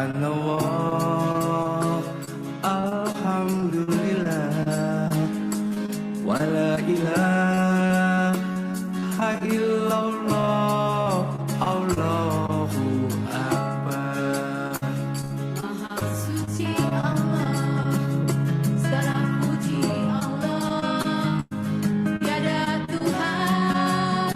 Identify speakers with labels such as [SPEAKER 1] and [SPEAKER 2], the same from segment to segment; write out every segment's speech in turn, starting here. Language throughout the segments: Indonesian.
[SPEAKER 1] Subhanallah, alhamdulillah, wa la ilaha illallah, Allahu Akbar.
[SPEAKER 2] Maha suci Allah, segala puji Allah, tiada Tuhan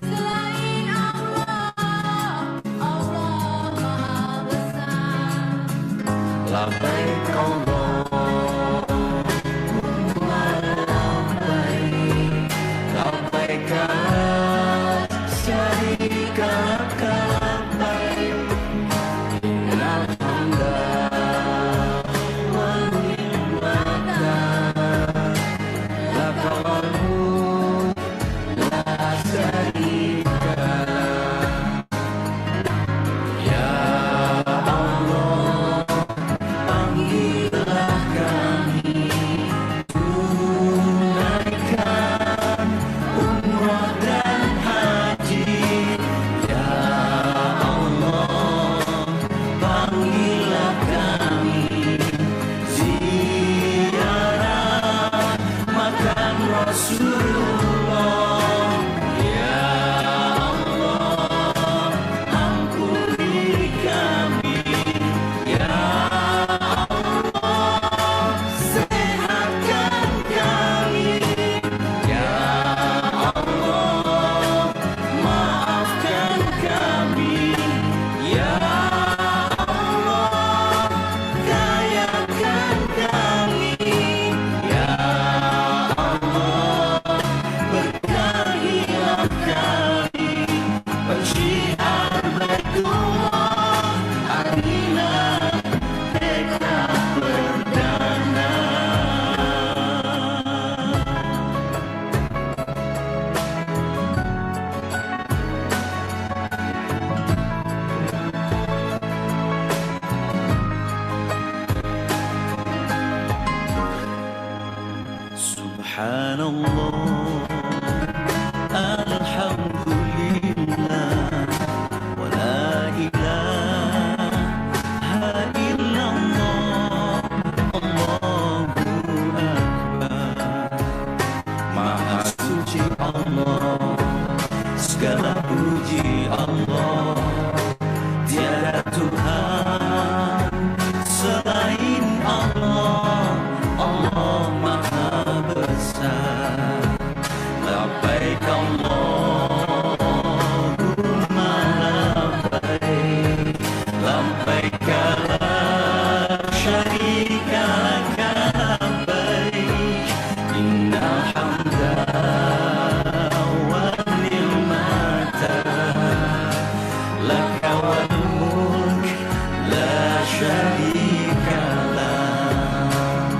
[SPEAKER 2] selain Allah, Allah Maha Besar.
[SPEAKER 1] Labbaik Allahumma labbaik, labbaik la syarika laka labbaik, innal hamda wan ni'mata laka wal mulk la syarika lak. Ya Allah, panggillah kami, tunaikan umrah dan haji. Ya Allah, panggillah kami, ziarah makam Rasulullah. Ya Allah, ampuni kami. Ya Allah, sehatkan kami. Ya Allah, maafkan kami. Ya Allah, kayakan kami. Ya Allah, berkahilah kami. Pensyiar Baitullah Aminah Merdeka Perdana. Subhanallah, alhamdulillah, wa la ilaha illallah, Allahu Akbar. Maha suci Allah, segala puji Allah, tiada Tuhan selain Allah, Allah Maha Besar. Labbaik Allahumma labbaik, labbaik la syarika laka labbaik, innal hamda wan ni'mata laka wal mulk la syarika lak.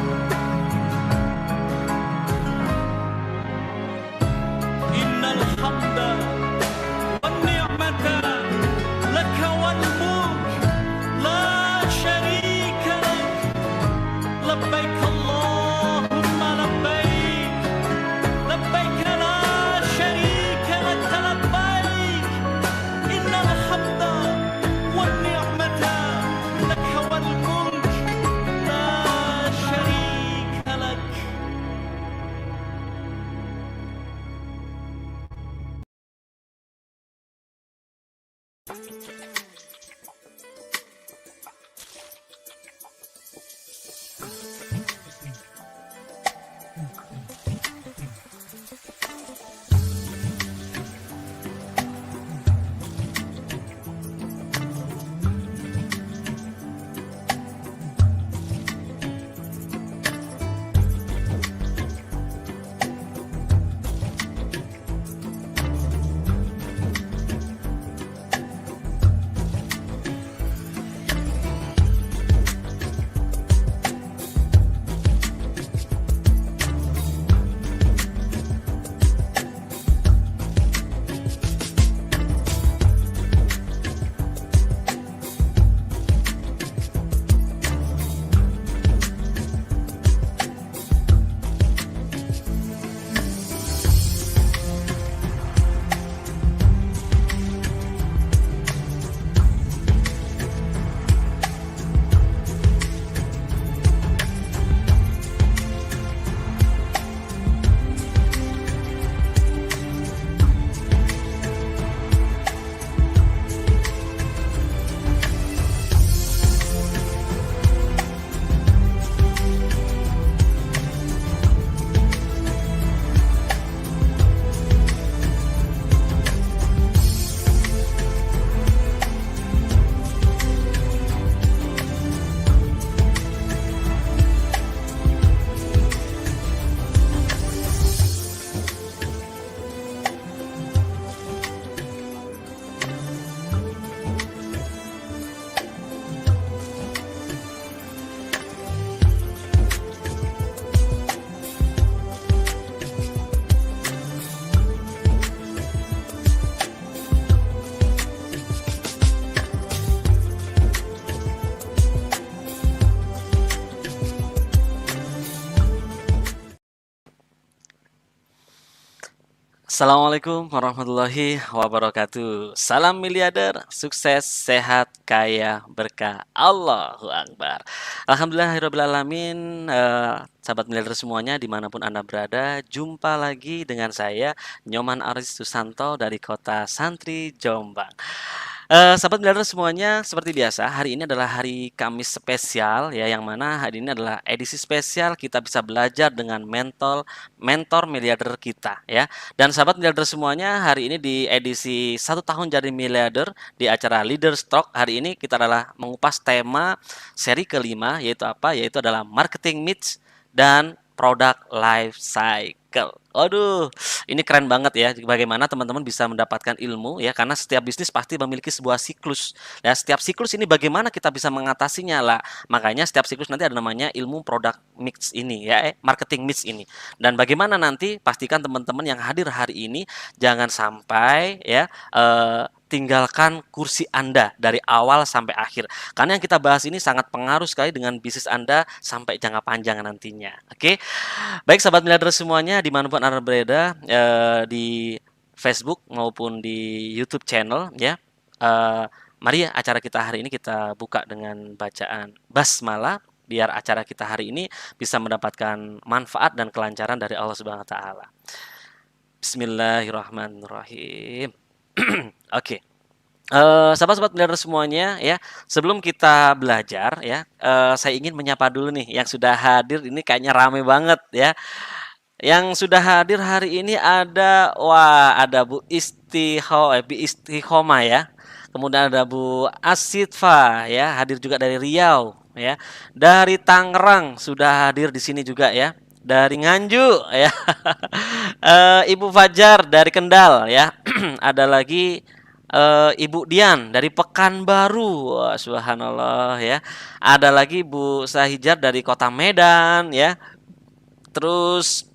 [SPEAKER 1] Innal hamda wan ni'mata laka wal mulk la syarika lak. Labbaik Allahumma labbaik, labbaik la syarika lak labbaik, innal hamda wan ni'mata laka wal mulk la syarika lak.
[SPEAKER 3] Assalamualaikum warahmatullahi wabarakatuh. Salam miliarder, sukses, sehat, kaya, berkah. Allahu Akbar. Alhamdulillahirrabbilalamin. Sahabat miliarder semuanya dimanapun Anda berada, jumpa lagi dengan saya Nyoman Aris Susanto dari kota Santri, Jombang. Sahabat miliarder semuanya, seperti biasa, hari ini adalah hari Kamis spesial ya, yang mana hari ini adalah edisi spesial kita bisa belajar dengan mentor miliarder kita ya. Dan sahabat miliarder semuanya, hari ini di edisi 1 tahun jadi miliarder di acara Leaders Talk, hari ini kita adalah mengupas tema seri kelima, yaitu apa? Yaitu adalah marketing myths dan product life cycle. Waduh, ini keren banget ya. Bagaimana teman-teman bisa mendapatkan ilmu ya, karena setiap bisnis pasti memiliki sebuah siklus. Ya, setiap siklus ini bagaimana kita bisa mengatasinya lah. Makanya setiap siklus nanti ada namanya ilmu product mix ini ya, marketing mix ini. Dan bagaimana nanti pastikan teman-teman yang hadir hari ini jangan sampai ya tinggalkan kursi Anda dari awal sampai akhir. Karena yang kita bahas ini sangat pengaruh sekali dengan bisnis Anda sampai jangka panjang nantinya. Oke. Baik sahabat miliarder semuanya dimanapun Anda berada, di Facebook maupun di YouTube channel ya. Eh, Mari ya acara kita hari ini kita buka dengan bacaan basmalah biar acara kita hari ini bisa mendapatkan manfaat dan kelancaran dari Allah Subhanahu wa taala. Bismillahirrahmanirrahim. Oke. Sahabat-sahabat miliarder semuanya ya, sebelum kita belajar ya, saya ingin menyapa dulu nih yang sudah hadir, ini kayaknya rame banget ya. Yang sudah hadir hari ini ada Bu Istiqomah ya. Kemudian ada Bu Asitfa ya, hadir juga dari Riau ya. Dari Tangerang sudah hadir di sini juga ya. Dari Nganjuk ya. Ibu Fajar dari Kendal ya. Ada lagi Ibu Dian dari Pekanbaru. Wah, subhanallah ya. Ada lagi Bu Sahijar dari Kota Medan ya. Terus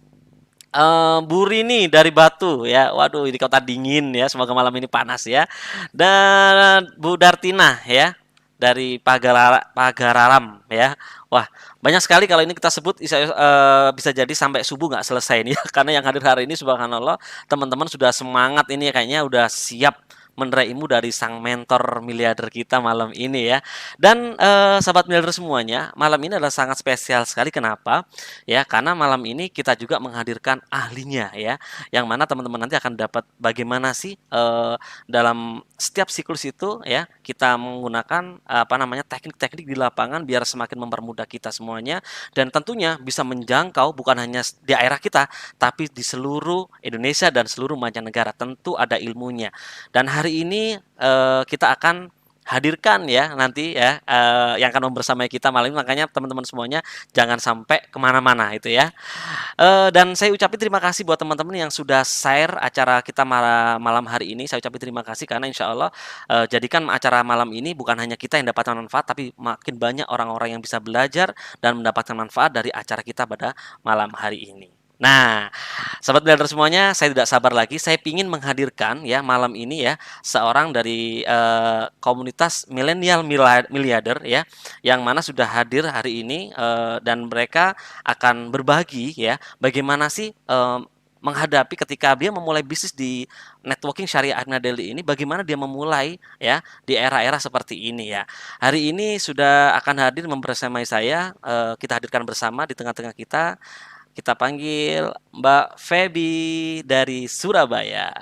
[SPEAKER 3] Bu Rini dari Batu ya. Waduh, ini kota dingin ya. Semoga malam ini panas ya. Dan Bu Dartina ya dari Pagararam ya. Wah, banyak sekali kalau ini kita sebut bisa jadi sampai subuh nggak selesai nih ya. Karena yang hadir hari ini subhanallah, teman-teman sudah semangat ini ya, kayaknya udah siap menerai ilmu dari sang mentor miliarder kita malam ini ya. Dan sahabat miliarder semuanya, malam ini adalah sangat spesial sekali. Kenapa? Ya, karena malam ini kita juga menghadirkan ahlinya ya, yang mana teman-teman nanti akan dapat bagaimana sih dalam setiap siklus itu ya kita menggunakan apa namanya teknik-teknik di lapangan biar semakin mempermudah kita semuanya, dan tentunya bisa menjangkau bukan hanya di daerah kita tapi di seluruh Indonesia dan seluruh mancanegara. Tentu ada ilmunya. Dan hari ini kita akan hadirkan ya nanti ya yang akan membersamai kita malam ini, makanya teman-teman semuanya jangan sampai kemana-mana itu ya. Dan saya ucapin terima kasih buat teman-teman yang sudah share acara kita malam hari ini. Saya ucapin terima kasih karena insya Allah jadikan acara malam ini bukan hanya kita yang dapatkan manfaat, tapi makin banyak orang-orang yang bisa belajar dan mendapatkan manfaat dari acara kita pada malam hari ini. Nah, sahabat miliarder semuanya, saya tidak sabar lagi. Saya ingin menghadirkan ya malam ini ya seorang dari komunitas milenial miliarder ya, yang mana sudah hadir hari ini dan mereka akan berbagi ya bagaimana sih menghadapi ketika dia memulai bisnis di networking syariah Adnadeli ini, bagaimana dia memulai ya di era-era seperti ini ya. Hari ini sudah akan hadir membersamai saya, kita hadirkan bersama di tengah-tengah kita. Kita panggil Mbak Feby dari Surabaya.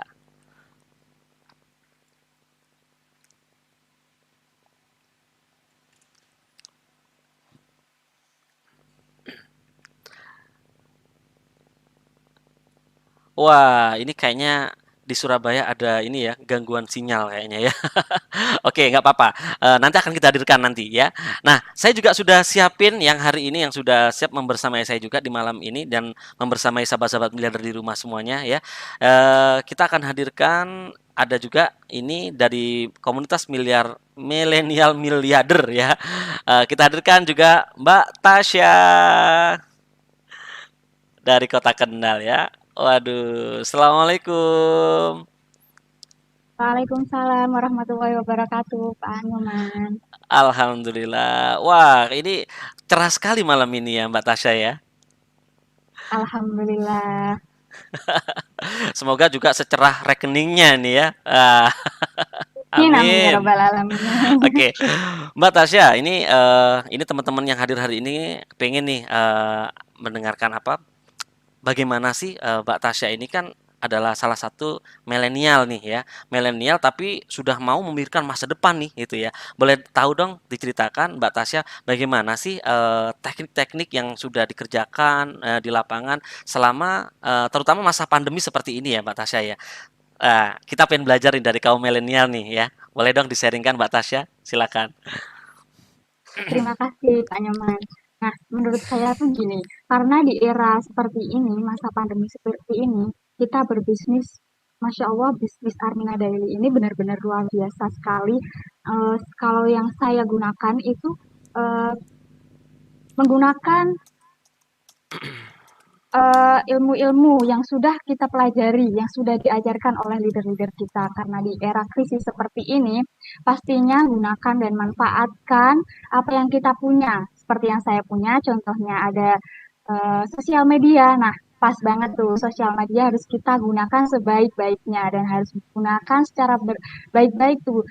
[SPEAKER 3] Wah, ini kayaknya di Surabaya ada ini ya, gangguan sinyal kayaknya ya. Oke, nggak apa-apa. Nanti akan kita hadirkan nanti ya. Nah, saya juga sudah siapin yang hari ini yang sudah siap membersamai saya juga di malam ini dan membersamai sahabat-sahabat miliarder di rumah semuanya ya. Kita akan hadirkan ada juga ini dari komunitas milenial miliarder ya. Kita hadirkan juga Mbak Tasya dari Kota Kendal ya. Waduh, assalamualaikum.
[SPEAKER 2] Waalaikumsalam warahmatullahi wabarakatuh, Pak Nyoman.
[SPEAKER 3] Alhamdulillah. Wah, ini cerah sekali malam ini ya Mbak Tasya ya.
[SPEAKER 2] Alhamdulillah.
[SPEAKER 3] Semoga juga secerah rekeningnya nih ya.
[SPEAKER 2] Amin ya
[SPEAKER 3] Amin.
[SPEAKER 2] rabbal alamin.
[SPEAKER 3] Oke, Mbak Tasya, ini teman-teman yang hadir hari ini pengen nih mendengarkan apa? Bagaimana sih Mbak Tasya ini kan adalah salah satu milenial nih ya, milenial tapi sudah mau memikirkan masa depan nih gitu ya. Boleh tahu dong diceritakan Mbak Tasya bagaimana sih teknik-teknik yang sudah dikerjakan di lapangan selama terutama masa pandemi seperti ini ya Mbak Tasya ya. Kita pengen belajar nih dari kaum milenial nih ya. Boleh dong disaringkan Mbak Tasya? Silakan.
[SPEAKER 2] Terima kasih Pak Nyoman. Nah, menurut saya tuh gini, karena di era seperti ini, masa pandemi seperti ini, kita berbisnis, Masya Allah, bisnis Armina Daily ini benar-benar luar biasa sekali. Kalau yang saya gunakan itu eh, menggunakan ilmu-ilmu yang sudah kita pelajari, yang sudah diajarkan oleh leader-leader kita. Karena di era krisis seperti ini, pastinya gunakan dan manfaatkan apa yang kita punya. Seperti yang saya punya, contohnya ada sosial media. Nah, pas banget tuh sosial media harus kita gunakan sebaik-baiknya dan harus digunakan secara baik-baik tuh.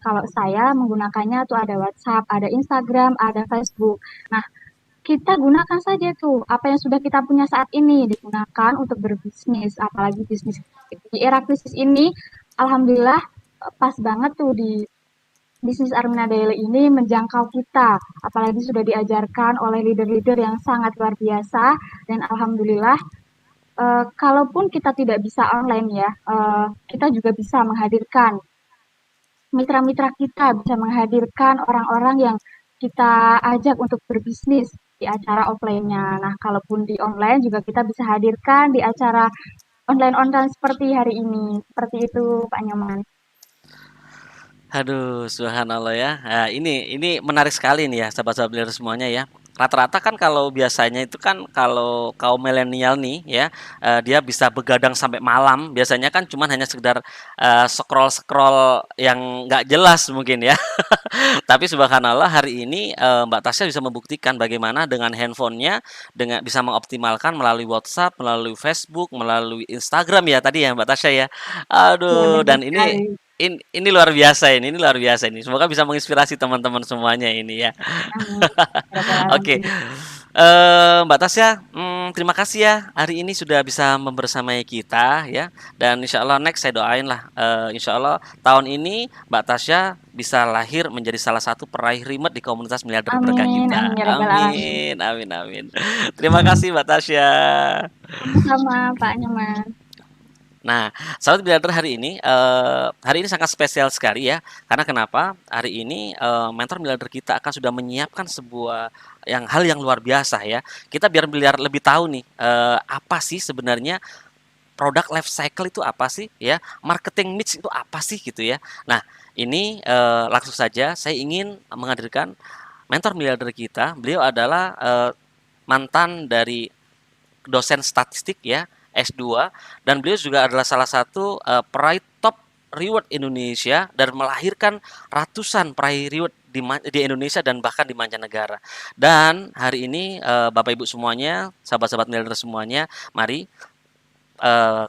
[SPEAKER 2] Kalau saya menggunakannya tuh ada WhatsApp, ada Instagram, ada Facebook. Nah, kita gunakan saja tuh apa yang sudah kita punya saat ini digunakan untuk berbisnis, apalagi bisnis di era krisis ini. Alhamdulillah pas banget tuh di bisnis Armina Daily ini menjangkau kita, apalagi sudah diajarkan oleh leader-leader yang sangat luar biasa dan alhamdulillah kalaupun kita tidak bisa online ya, kita juga bisa menghadirkan mitra-mitra kita, bisa menghadirkan orang-orang yang kita ajak untuk berbisnis di acara offline-nya. Nah, kalaupun di online juga kita bisa hadirkan di acara online-online seperti hari ini. Seperti itu, Pak Nyoman.
[SPEAKER 3] Aduh, subhanallah ya. Nah, ini menarik sekali nih ya, sahabat-sahabat leader semuanya ya. Rata-rata kan kalau biasanya itu kan kalau kaum milenial nih ya, dia bisa begadang sampai malam. Biasanya kan cuman hanya sekedar scroll-scroll yang nggak jelas mungkin ya. Tapi subhanallah hari ini Mbak Tasya bisa membuktikan bagaimana dengan handphonenya dengan bisa mengoptimalkan melalui WhatsApp, melalui Facebook, melalui Instagram ya tadi ya Mbak Tasya ya.
[SPEAKER 2] Ya,
[SPEAKER 3] Aduh,
[SPEAKER 2] benar
[SPEAKER 3] dan
[SPEAKER 2] sekali.
[SPEAKER 3] ini luar biasa ini luar biasa ini. Semoga bisa menginspirasi teman-teman semuanya ini ya.
[SPEAKER 2] Amin. Ya rabbal
[SPEAKER 3] Oke,
[SPEAKER 2] alamin.
[SPEAKER 3] Mbak Tasya, terima kasih ya hari ini sudah bisa membersamai kita ya. Dan insya Allah next saya doain lah, insya Allah tahun ini Mbak Tasya bisa lahir menjadi salah satu peraih remote di komunitas miliarder berkah
[SPEAKER 2] Amin, amin
[SPEAKER 3] kita.
[SPEAKER 2] ya rabbal alamin.
[SPEAKER 3] Amin, amin, amin. Terima kasih Mbak Tasya.
[SPEAKER 2] Sama-sama, Pak Nyoman.
[SPEAKER 3] Nah, sahabat Miliarder hari ini sangat spesial sekali ya. Karena kenapa? Hari ini mentor miliarder kita akan sudah menyiapkan sebuah hal yang luar biasa ya. Kita biar miliar lebih tahu nih apa sih sebenarnya produk life cycle itu apa sih ya, marketing mix itu apa sih gitu ya. Nah, ini langsung saja saya ingin menghadirkan mentor miliarder kita. Beliau adalah mantan dari dosen statistik ya, S2, dan beliau juga adalah salah satu peraih top reward Indonesia dan melahirkan ratusan peraih reward di Indonesia dan bahkan di mancanegara. Dan hari ini Bapak Ibu semuanya, sahabat-sahabat miliarder semuanya, mari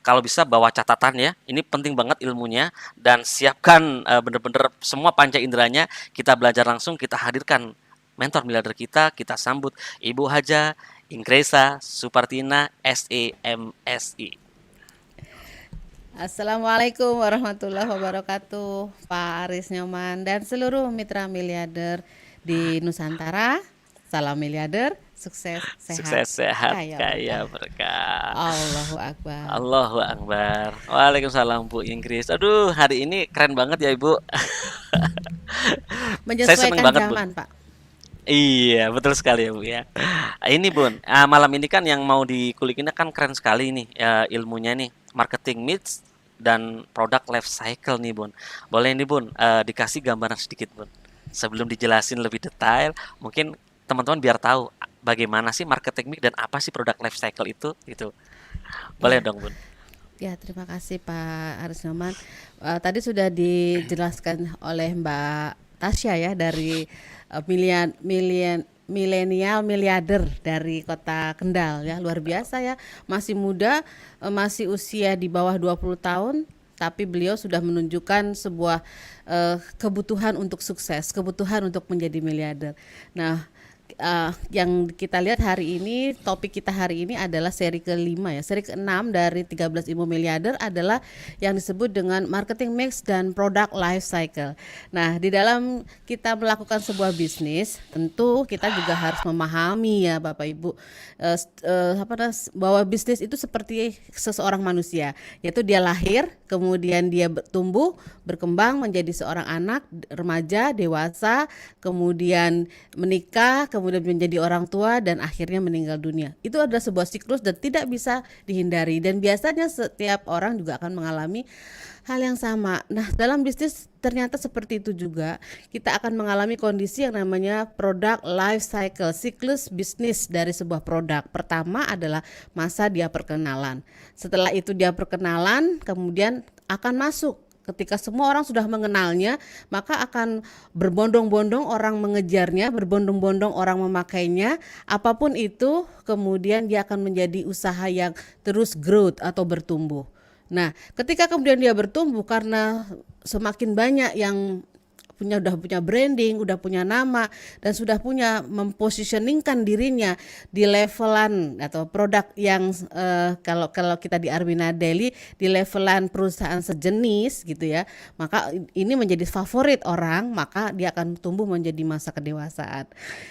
[SPEAKER 3] kalau bisa bawa catatan ya. Ini penting banget ilmunya dan siapkan benar-benar semua panca inderanya. Kita belajar langsung, kita hadirkan mentor miliarder kita sambut Ibu Haja Ingresa Supartina SEMSI.
[SPEAKER 4] Assalamualaikum warahmatullahi wabarakatuh, Pak Aris Nyoman dan seluruh mitra miliarder di Nusantara. Salam miliarder, sukses,
[SPEAKER 3] Sukses, sehat, kaya
[SPEAKER 4] berkah.
[SPEAKER 3] berkah.
[SPEAKER 4] Allahu Akbar.
[SPEAKER 3] Allahu Akbar. Waalaikumsalam Bu Inggris. Aduh, hari ini keren banget ya Ibu. Saya seneng
[SPEAKER 4] Menyesuaikan
[SPEAKER 3] banget Bu.
[SPEAKER 4] zaman, Pak.
[SPEAKER 3] Iya, betul sekali ya Bu ya. Ini Bun, malam ini kan yang mau dikulikinnya kan keren sekali nih ilmunya nih, marketing mix dan produk life cycle nih Bun. Boleh nih Bun, dikasih gambaran sedikit Bun. Sebelum dijelasin lebih detail, mungkin teman-teman biar tahu bagaimana sih marketing mix dan apa sih produk life cycle itu gitu. Boleh
[SPEAKER 4] Ya,
[SPEAKER 3] dong Bun.
[SPEAKER 4] ya terima kasih Pak Aris Nyoman. Tadi sudah dijelaskan oleh Mbak Tasya ya dari milenial miliarder dari kota Kendal ya, luar biasa ya, masih muda, masih usia di bawah 20 tahun, tapi beliau sudah menunjukkan sebuah kebutuhan untuk sukses, kebutuhan untuk menjadi miliarder. Nah, yang kita lihat hari ini, topik kita hari ini adalah seri kelima ya, seri keenam dari 13 ilmu miliarder adalah yang disebut dengan marketing mix dan product life cycle. Nah, di dalam kita melakukan sebuah bisnis, tentu kita juga harus memahami ya Bapak Ibu, bahwa bisnis itu seperti seseorang manusia, yaitu dia lahir, kemudian dia tumbuh, berkembang menjadi seorang anak, remaja, dewasa, kemudian menikah, kemudian menjadi orang tua, dan akhirnya meninggal dunia. Itu adalah sebuah siklus dan tidak bisa dihindari, dan biasanya setiap orang juga akan mengalami hal yang sama. Nah, dalam bisnis ternyata seperti itu juga. Kita akan mengalami kondisi yang namanya product life cycle, siklus bisnis dari sebuah produk. Pertama adalah masa dia perkenalan. Setelah itu dia perkenalan, kemudian akan masuk. Ketika semua orang sudah mengenalnya, maka akan berbondong-bondong orang mengejarnya, berbondong-bondong orang memakainya, apapun itu, kemudian dia akan menjadi usaha yang terus growth atau bertumbuh. Nah, ketika kemudian dia bertumbuh karena semakin banyak yang udah punya branding, udah punya nama, dan sudah punya mempositioningkan dirinya di levelan atau produk yang kalau kita di Armina Daily di levelan perusahaan sejenis gitu ya, maka ini menjadi favorit orang, maka dia akan tumbuh menjadi masa kedewasaan.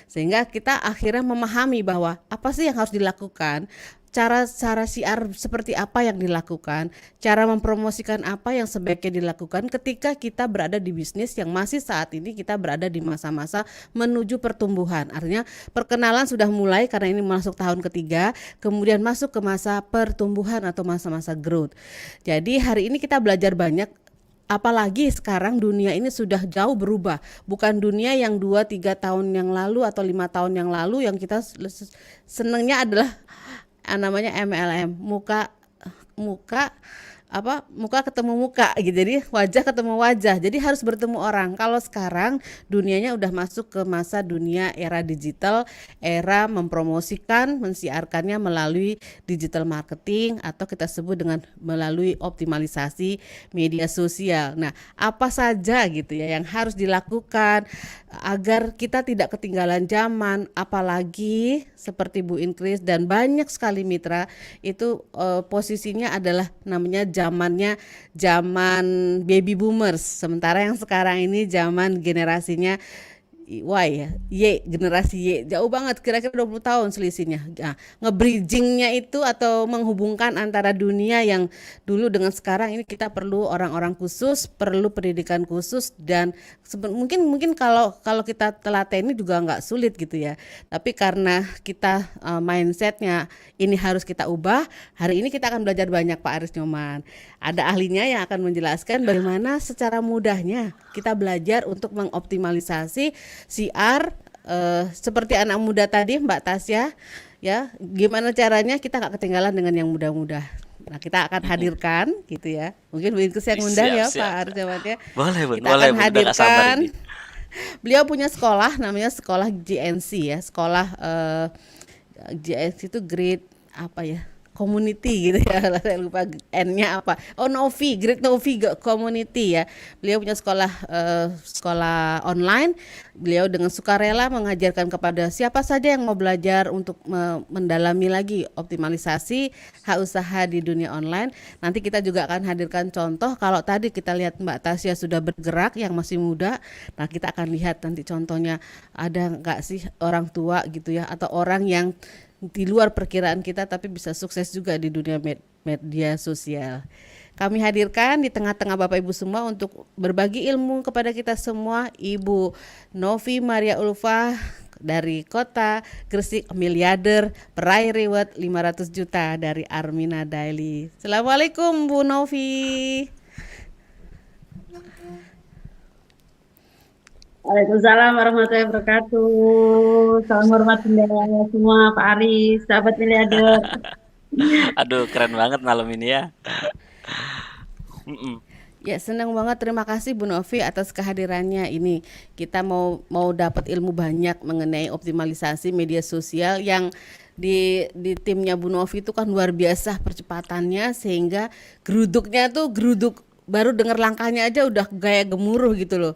[SPEAKER 4] Sehingga kita akhirnya memahami bahwa apa sih yang harus dilakukan, cara siar seperti apa yang dilakukan, cara mempromosikan apa yang sebaiknya dilakukan ketika kita berada di bisnis yang masih saat ini kita berada di masa-masa menuju pertumbuhan. Artinya perkenalan sudah mulai karena ini masuk tahun ketiga, kemudian masuk ke masa pertumbuhan atau masa-masa growth. Jadi hari ini kita belajar banyak. Apalagi sekarang dunia ini sudah jauh berubah, bukan dunia yang 2-3 tahun yang lalu atau 5 tahun yang lalu yang kita senangnya adalah namanya MLM, muka ketemu muka gitu. Jadi wajah ketemu wajah. Jadi harus bertemu orang. Kalau sekarang dunianya udah masuk ke masa dunia era digital, era mempromosikan, mensiarkannya melalui digital marketing atau kita sebut dengan melalui optimalisasi media sosial. Nah, apa saja gitu ya yang harus dilakukan agar kita tidak ketinggalan zaman, apalagi seperti Bu Inkris dan banyak sekali mitra itu posisinya adalah namanya zaman baby boomers, sementara yang sekarang ini zaman generasinya Y ya, generasi Y, jauh banget, kira-kira 20 tahun selisihnya. Nah, nge-bridgingnya itu atau menghubungkan antara dunia yang dulu dengan sekarang ini kita perlu orang-orang khusus, perlu pendidikan khusus, dan mungkin kalau kita telateni juga nggak sulit gitu ya. Tapi karena kita mindsetnya ini harus kita ubah, hari ini kita akan belajar banyak Pak Aris Nyoman. Ada ahlinya yang akan menjelaskan bagaimana secara mudahnya kita belajar untuk mengoptimalisasi CR seperti anak muda tadi Mbak Tasya ya, gimana caranya kita gak ketinggalan dengan yang muda-muda. Nah, kita akan hadirkan gitu ya, mungkin Bu Inkris yang undang ya Pak Aris ya.
[SPEAKER 3] Boleh Bun,
[SPEAKER 4] kita
[SPEAKER 3] boleh
[SPEAKER 4] akan
[SPEAKER 3] Bun,
[SPEAKER 4] hadirkan. Beliau punya sekolah namanya sekolah GNC ya, sekolah GNC itu grade apa ya, community gitu ya, saya lupa N-nya apa. Oh, Novi, Great Novi Community ya. Beliau punya sekolah online. Beliau dengan sukarela mengajarkan kepada siapa saja yang mau belajar untuk mendalami lagi optimalisasi hak usaha di dunia online. Nanti kita juga akan hadirkan contoh. Kalau tadi kita lihat Mbak Tasya sudah bergerak yang masih muda, nah kita akan lihat nanti contohnya ada nggak sih orang tua gitu ya, atau orang yang di luar perkiraan kita tapi bisa sukses juga di dunia media sosial. Kami hadirkan di tengah-tengah Bapak Ibu semua untuk berbagi ilmu kepada kita semua, Ibu Novi Maria Ulfa dari kota Gresik, miliarder, peraih reward 500 juta dari Armina Daily. Assalamualaikum Bu Novi.
[SPEAKER 5] Waalaikumsalam warahmatullahi wabarakatuh. Salam hormat bendera semua, Pak Aris, sahabat miliarder.
[SPEAKER 3] Aduh, keren banget malam ini ya.
[SPEAKER 4] Ya, senang banget. Terima kasih Bu Novi atas kehadirannya. Ini kita mau dapat ilmu banyak mengenai optimalisasi media sosial yang di timnya Bu Novi itu kan luar biasa percepatannya sehingga geruduknya tuh geruduk baru dengar langkahnya aja udah gaya gemuruh gitu loh.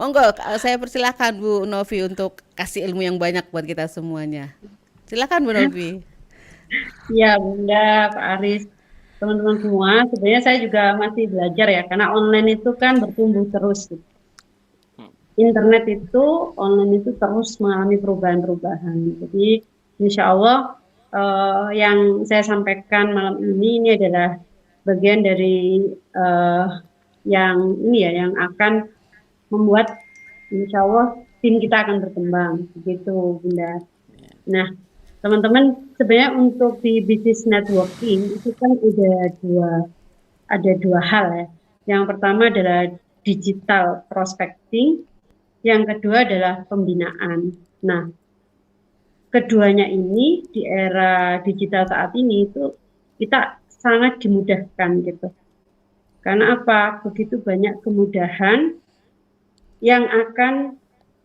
[SPEAKER 4] Monggo, saya persilakan Bu Novi untuk kasih ilmu yang banyak buat kita semuanya. Silakan Bu Novi.
[SPEAKER 5] Ya, Bunda, Pak Aris, teman-teman semua, sebenarnya saya juga masih belajar ya, karena online itu kan bertumbuh terus, gitu. Internet itu, online itu terus mengalami perubahan-perubahan. Jadi, insya Allah yang saya sampaikan malam ini adalah bagian dari yang ini ya, yang akan membuat insya Allah tim kita akan berkembang, begitu Bunda. Nah, teman-teman, sebenarnya untuk di bisnis networking itu kan ada dua hal ya. Yang pertama adalah digital prospecting, yang kedua adalah pembinaan. Nah, keduanya ini di era digital saat ini itu kita sangat dimudahkan gitu. Karena apa? Begitu banyak kemudahan yang akan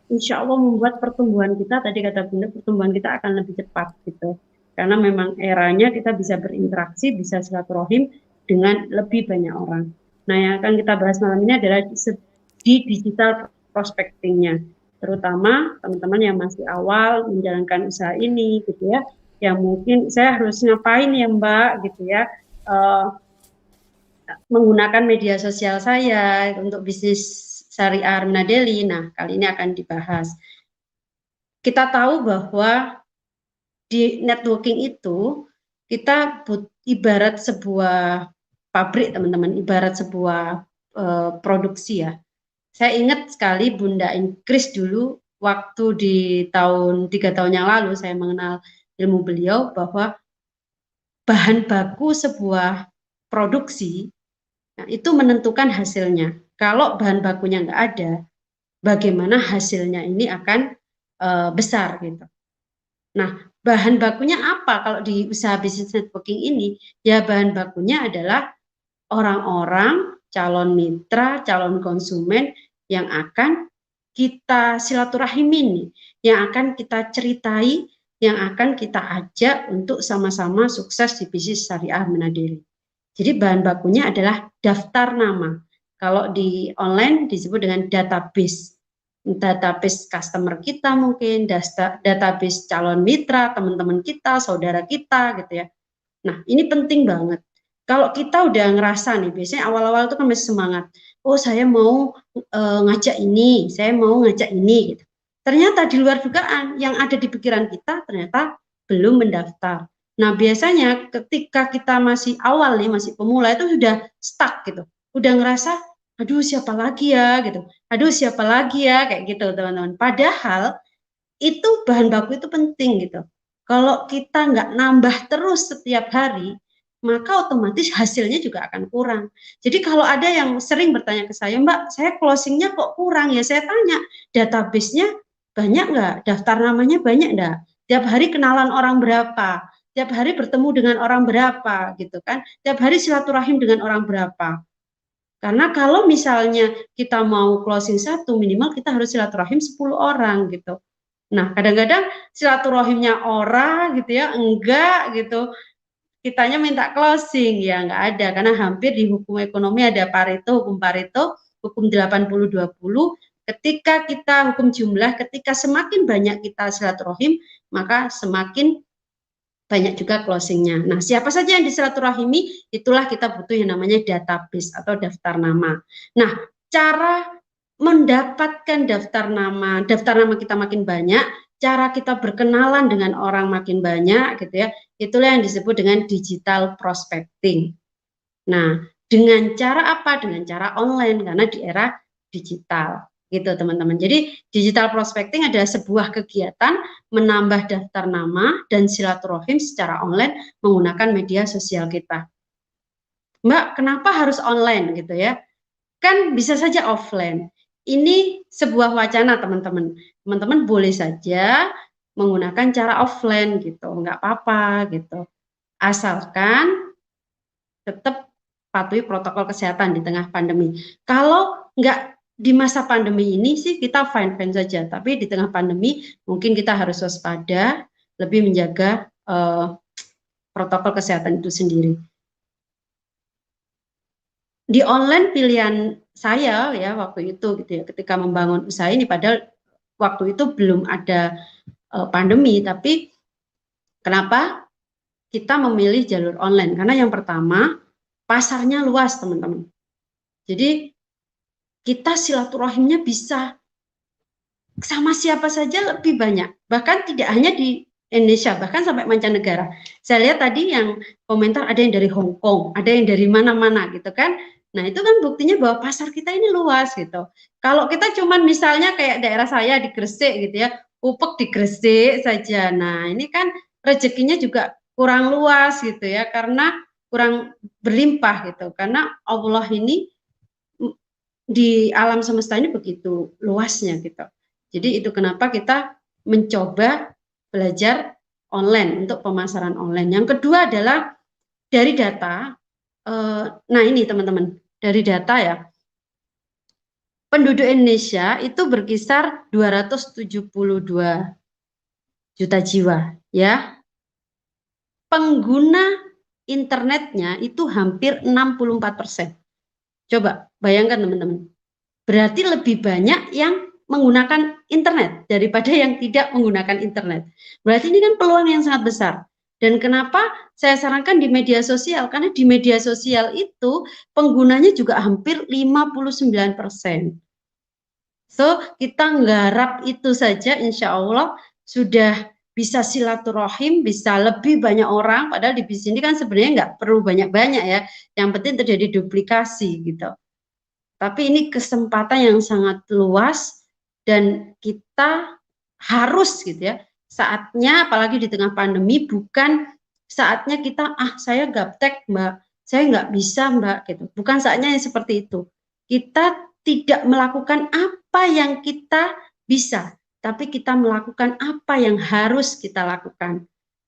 [SPEAKER 5] insya Allah membuat pertumbuhan kita, tadi kata Bunda, pertumbuhan kita akan lebih cepat gitu. Karena memang eranya kita bisa berinteraksi, bisa silaturahim dengan lebih banyak orang. Nah, yang akan kita bahas malam ini adalah di digital prospectingnya, terutama teman-teman yang masih awal menjalankan usaha ini gitu ya, yang mungkin saya harus ngapain ya Mbak gitu ya, menggunakan media sosial saya untuk bisnis Syariah Armina Daily. Nah, kali ini akan dibahas. Kita tahu bahwa di networking itu kita ibarat sebuah pabrik, teman-teman, ibarat sebuah produksi ya. Saya ingat sekali Bunda Ingkris dulu waktu di 3 tahun yang lalu saya mengenal ilmu beliau bahwa bahan baku sebuah produksi nah, itu menentukan hasilnya. Kalau bahan bakunya nggak ada, bagaimana hasilnya ini akan besar gitu. Nah, bahan bakunya apa kalau di usaha bisnis networking ini? Ya bahan bakunya adalah orang-orang, calon mitra, calon konsumen yang akan kita silaturahimi, yang akan kita ceritai, yang akan kita ajak untuk sama-sama sukses di bisnis Syariah Armina Daily. Jadi bahan bakunya adalah daftar nama. Kalau di online disebut dengan database customer kita mungkin, database calon mitra, teman-teman kita, saudara kita gitu ya. Nah, ini penting banget. Kalau kita udah ngerasa nih, biasanya awal-awal itu kan masih semangat. Oh, saya mau ngajak ini, saya mau ngajak ini gitu. Ternyata di luar dugaan yang ada di pikiran kita ternyata belum mendaftar. Nah, biasanya ketika kita masih awal nih, masih pemula itu sudah stuck gitu. Udah ngerasa, aduh siapa lagi ya gitu. Aduh siapa lagi ya kayak gitu, teman-teman. Padahal itu bahan baku itu penting gitu. Kalau kita nggak nambah terus setiap hari, maka otomatis hasilnya juga akan kurang. Jadi kalau ada yang sering bertanya ke saya, Mbak, saya closingnya kok kurang ya? Saya tanya, database-nya banyak nggak? Daftar namanya banyak nggak? Tiap hari kenalan orang berapa? Tiap hari bertemu dengan orang berapa gitu kan? Tiap hari silaturahim dengan orang berapa? Karena kalau misalnya kita mau closing satu, minimal kita harus silaturahim 10 orang gitu. Nah, kadang-kadang silaturahimnya orang gitu ya, enggak gitu. Kitanya minta closing, ya enggak ada. Karena hampir di hukum ekonomi ada Pareto, hukum 80-20. Ketika kita hukum jumlah, ketika semakin banyak kita silaturahim, maka semakin banyak juga closingnya. Nah, siapa saja yang disilaturahimi, itulah kita butuh yang namanya database atau daftar nama. Nah, cara mendapatkan daftar nama kita makin banyak, cara kita berkenalan dengan orang makin banyak gitu ya, itulah yang disebut dengan digital prospecting. Nah, dengan cara apa? Dengan cara online, karena di era digital gitu teman-teman. Jadi digital prospecting adalah sebuah kegiatan menambah daftar nama dan silaturahim secara online menggunakan media sosial kita. Mbak, kenapa harus online gitu ya? Kan bisa saja offline. Ini sebuah wacana teman-teman. Teman-teman boleh saja menggunakan cara offline gitu, nggak apa-apa gitu. Asalkan tetap patuhi protokol kesehatan di tengah pandemi. Kalau nggak di masa pandemi ini sih kita fine-fine saja, tapi di tengah pandemi mungkin kita harus waspada, lebih menjaga protokol kesehatan itu sendiri. Di online pilihan saya ya waktu itu gitu ya, ketika membangun usaha ini, padahal waktu itu belum ada pandemi, tapi kenapa kita memilih jalur online? Karena yang pertama, pasarnya luas, teman-teman. Jadi kita silaturahimnya bisa sama siapa saja lebih banyak, bahkan tidak hanya di Indonesia, bahkan sampai mancanegara. Saya lihat tadi yang komentar ada yang dari Hong Kong, ada yang dari mana-mana gitu kan. Nah itu kan buktinya bahwa pasar kita ini luas gitu. Kalau kita cuman misalnya kayak daerah saya di Gresik gitu ya, pupuk di Gresik saja. Nah ini kan rezekinya juga kurang luas gitu ya, karena kurang berlimpah gitu. Karena Allah ini di alam semesta ini begitu luasnya gitu. Jadi itu kenapa kita mencoba belajar online untuk pemasaran online. Yang kedua adalah dari data. Nah ini teman-teman, dari data ya, penduduk Indonesia itu berkisar 272 juta jiwa ya. Pengguna internetnya itu hampir 64%. Coba bayangkan teman-teman, berarti lebih banyak yang menggunakan internet daripada yang tidak menggunakan internet. Berarti ini kan peluang yang sangat besar. Dan kenapa saya sarankan di media sosial? Karena di media sosial itu penggunanya juga hampir 59%. So, kita nggarap itu saja insya Allah sudah bisa silaturahim, bisa lebih banyak orang, padahal di bisnis ini kan sebenarnya nggak perlu banyak-banyak ya, yang penting terjadi duplikasi gitu. Tapi ini kesempatan yang sangat luas dan kita harus gitu ya, saatnya apalagi di tengah pandemi, bukan saatnya kita saya gaptek mbak, saya nggak bisa mbak gitu, bukan saatnya yang seperti itu. Kita tidak melakukan apa yang kita bisa, tapi kita melakukan apa yang harus kita lakukan.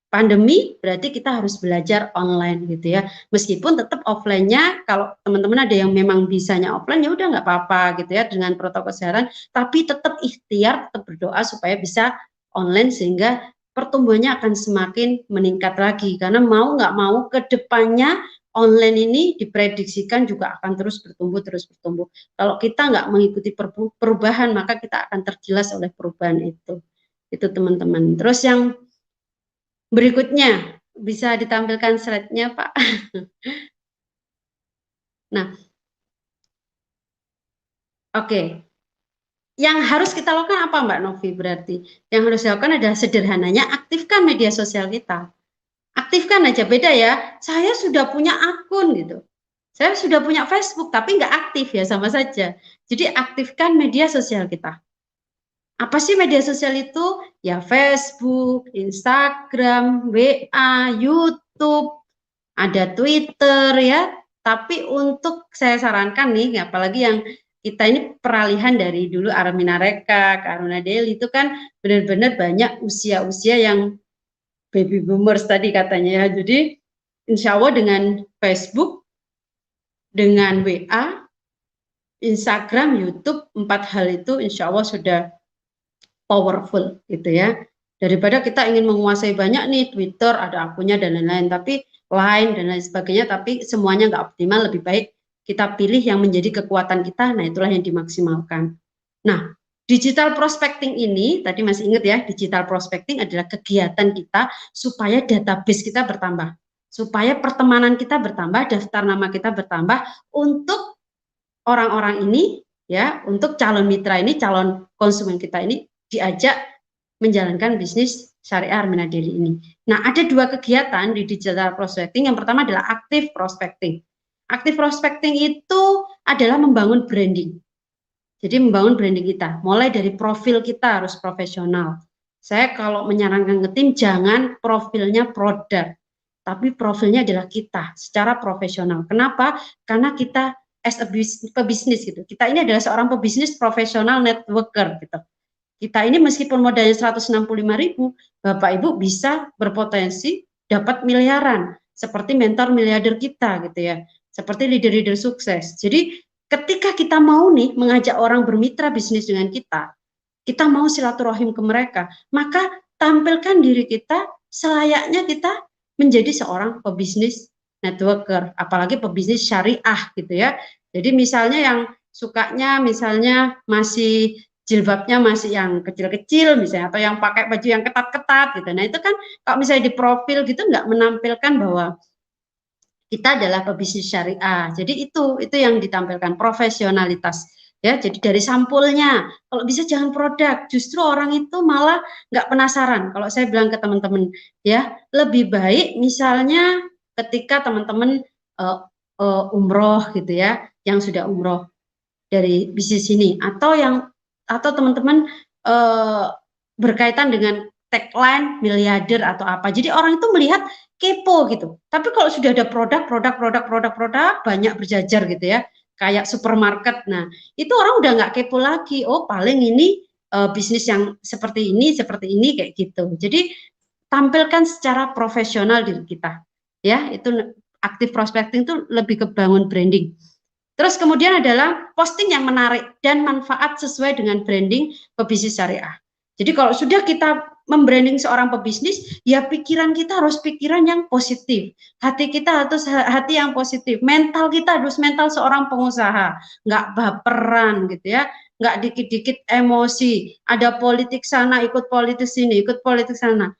[SPEAKER 5] Pandemi berarti kita harus belajar online gitu ya, meskipun tetap offline-nya kalau teman-teman ada yang memang bisanya offline ya udah nggak apa-apa gitu ya dengan protokol kesehatan, tapi tetap ikhtiar, tetap berdoa supaya bisa online sehingga pertumbuhannya akan semakin meningkat lagi, karena mau nggak mau ke depannya online ini diprediksikan juga akan terus bertumbuh. Kalau kita nggak mengikuti perubahan maka kita akan tergilas oleh perubahan itu teman-teman. Terus yang berikutnya, bisa ditampilkan slide-nya, Pak. Nah, oke. Yang harus kita lakukan apa, Mbak Novi berarti? Yang harus dilakukan adalah sederhananya aktifkan media sosial kita. Aktifkan aja, beda ya. Saya sudah punya akun gitu. Saya sudah punya Facebook, tapi nggak aktif ya, sama saja. Jadi aktifkan media sosial kita. Apa sih media sosial itu? Ya Facebook, Instagram, WA, YouTube, ada Twitter ya. Tapi untuk saya sarankan nih, apalagi yang kita ini peralihan dari dulu Armina Reka ke Aruna Deli itu kan benar-benar banyak usia-usia yang baby boomers tadi katanya ya. Jadi insya Allah dengan Facebook, dengan WA, Instagram, YouTube, 4 hal itu insya Allah sudah powerful gitu ya, daripada kita ingin menguasai banyak nih Twitter ada akunnya dan lain-lain, tapi Line dan lain sebagainya, tapi semuanya nggak optimal. Lebih baik kita pilih yang menjadi kekuatan kita, nah itulah yang dimaksimalkan. Nah, digital prospecting ini tadi masih ingat ya, digital prospecting adalah kegiatan kita supaya database kita bertambah, supaya pertemanan kita bertambah, daftar nama kita bertambah untuk orang-orang ini ya, untuk calon mitra ini, calon konsumen kita ini diajak menjalankan bisnis syariah Armina Deli ini. Nah, ada 2 kegiatan di digital prospecting. Yang pertama adalah active prospecting. Active prospecting itu adalah membangun branding. Jadi membangun branding kita, mulai dari profil kita harus profesional. Saya kalau menyarankan ke tim, jangan profilnya produk, tapi profilnya adalah kita secara profesional. Kenapa? Karena kita as a pebisnis gitu. Kita ini adalah seorang pebisnis profesional networker gitu. Kita ini meskipun modalnya 165.000, Bapak Ibu bisa berpotensi dapat miliaran seperti mentor miliarder kita gitu ya. seperti leader-leader sukses. Jadi ketika kita mau nih mengajak orang bermitra bisnis dengan kita mau silaturahim ke mereka, maka tampilkan diri kita selayaknya kita menjadi seorang pebisnis networker, apalagi pebisnis syariah gitu ya. Jadi misalnya yang sukanya misalnya masih jilbabnya masih yang kecil-kecil misalnya, atau yang pakai baju yang ketat-ketat gitu. Nah itu kan kalau misalnya di profil gitu nggak menampilkan bahwa kita adalah pebisnis syariah. Jadi itu yang ditampilkan profesionalitas ya. Jadi dari sampulnya, kalau bisa jangan produk. Justru orang itu malah nggak penasaran. Kalau saya bilang ke teman-teman ya, lebih baik misalnya ketika teman-teman umroh gitu ya, yang sudah umroh dari bisnis ini, atau teman-teman berkaitan dengan tagline miliarder atau apa. Jadi orang itu melihat kepo gitu. Tapi kalau sudah ada produk banyak berjajar gitu ya, kayak supermarket. Nah, itu orang udah nggak kepo lagi. Oh, paling ini bisnis yang seperti ini kayak gitu. Jadi tampilkan secara profesional diri kita. Ya, itu aktif prospecting itu lebih ke bangun branding. Terus kemudian adalah posting yang menarik dan manfaat sesuai dengan branding pebisnis syariah. Jadi kalau sudah kita membranding seorang pebisnis, ya pikiran kita harus pikiran yang positif. Hati kita harus hati yang positif. Mental kita harus mental seorang pengusaha. Nggak baperan gitu ya. Nggak dikit-dikit emosi. Ada politik sana, ikut politik sini, ikut politik sana.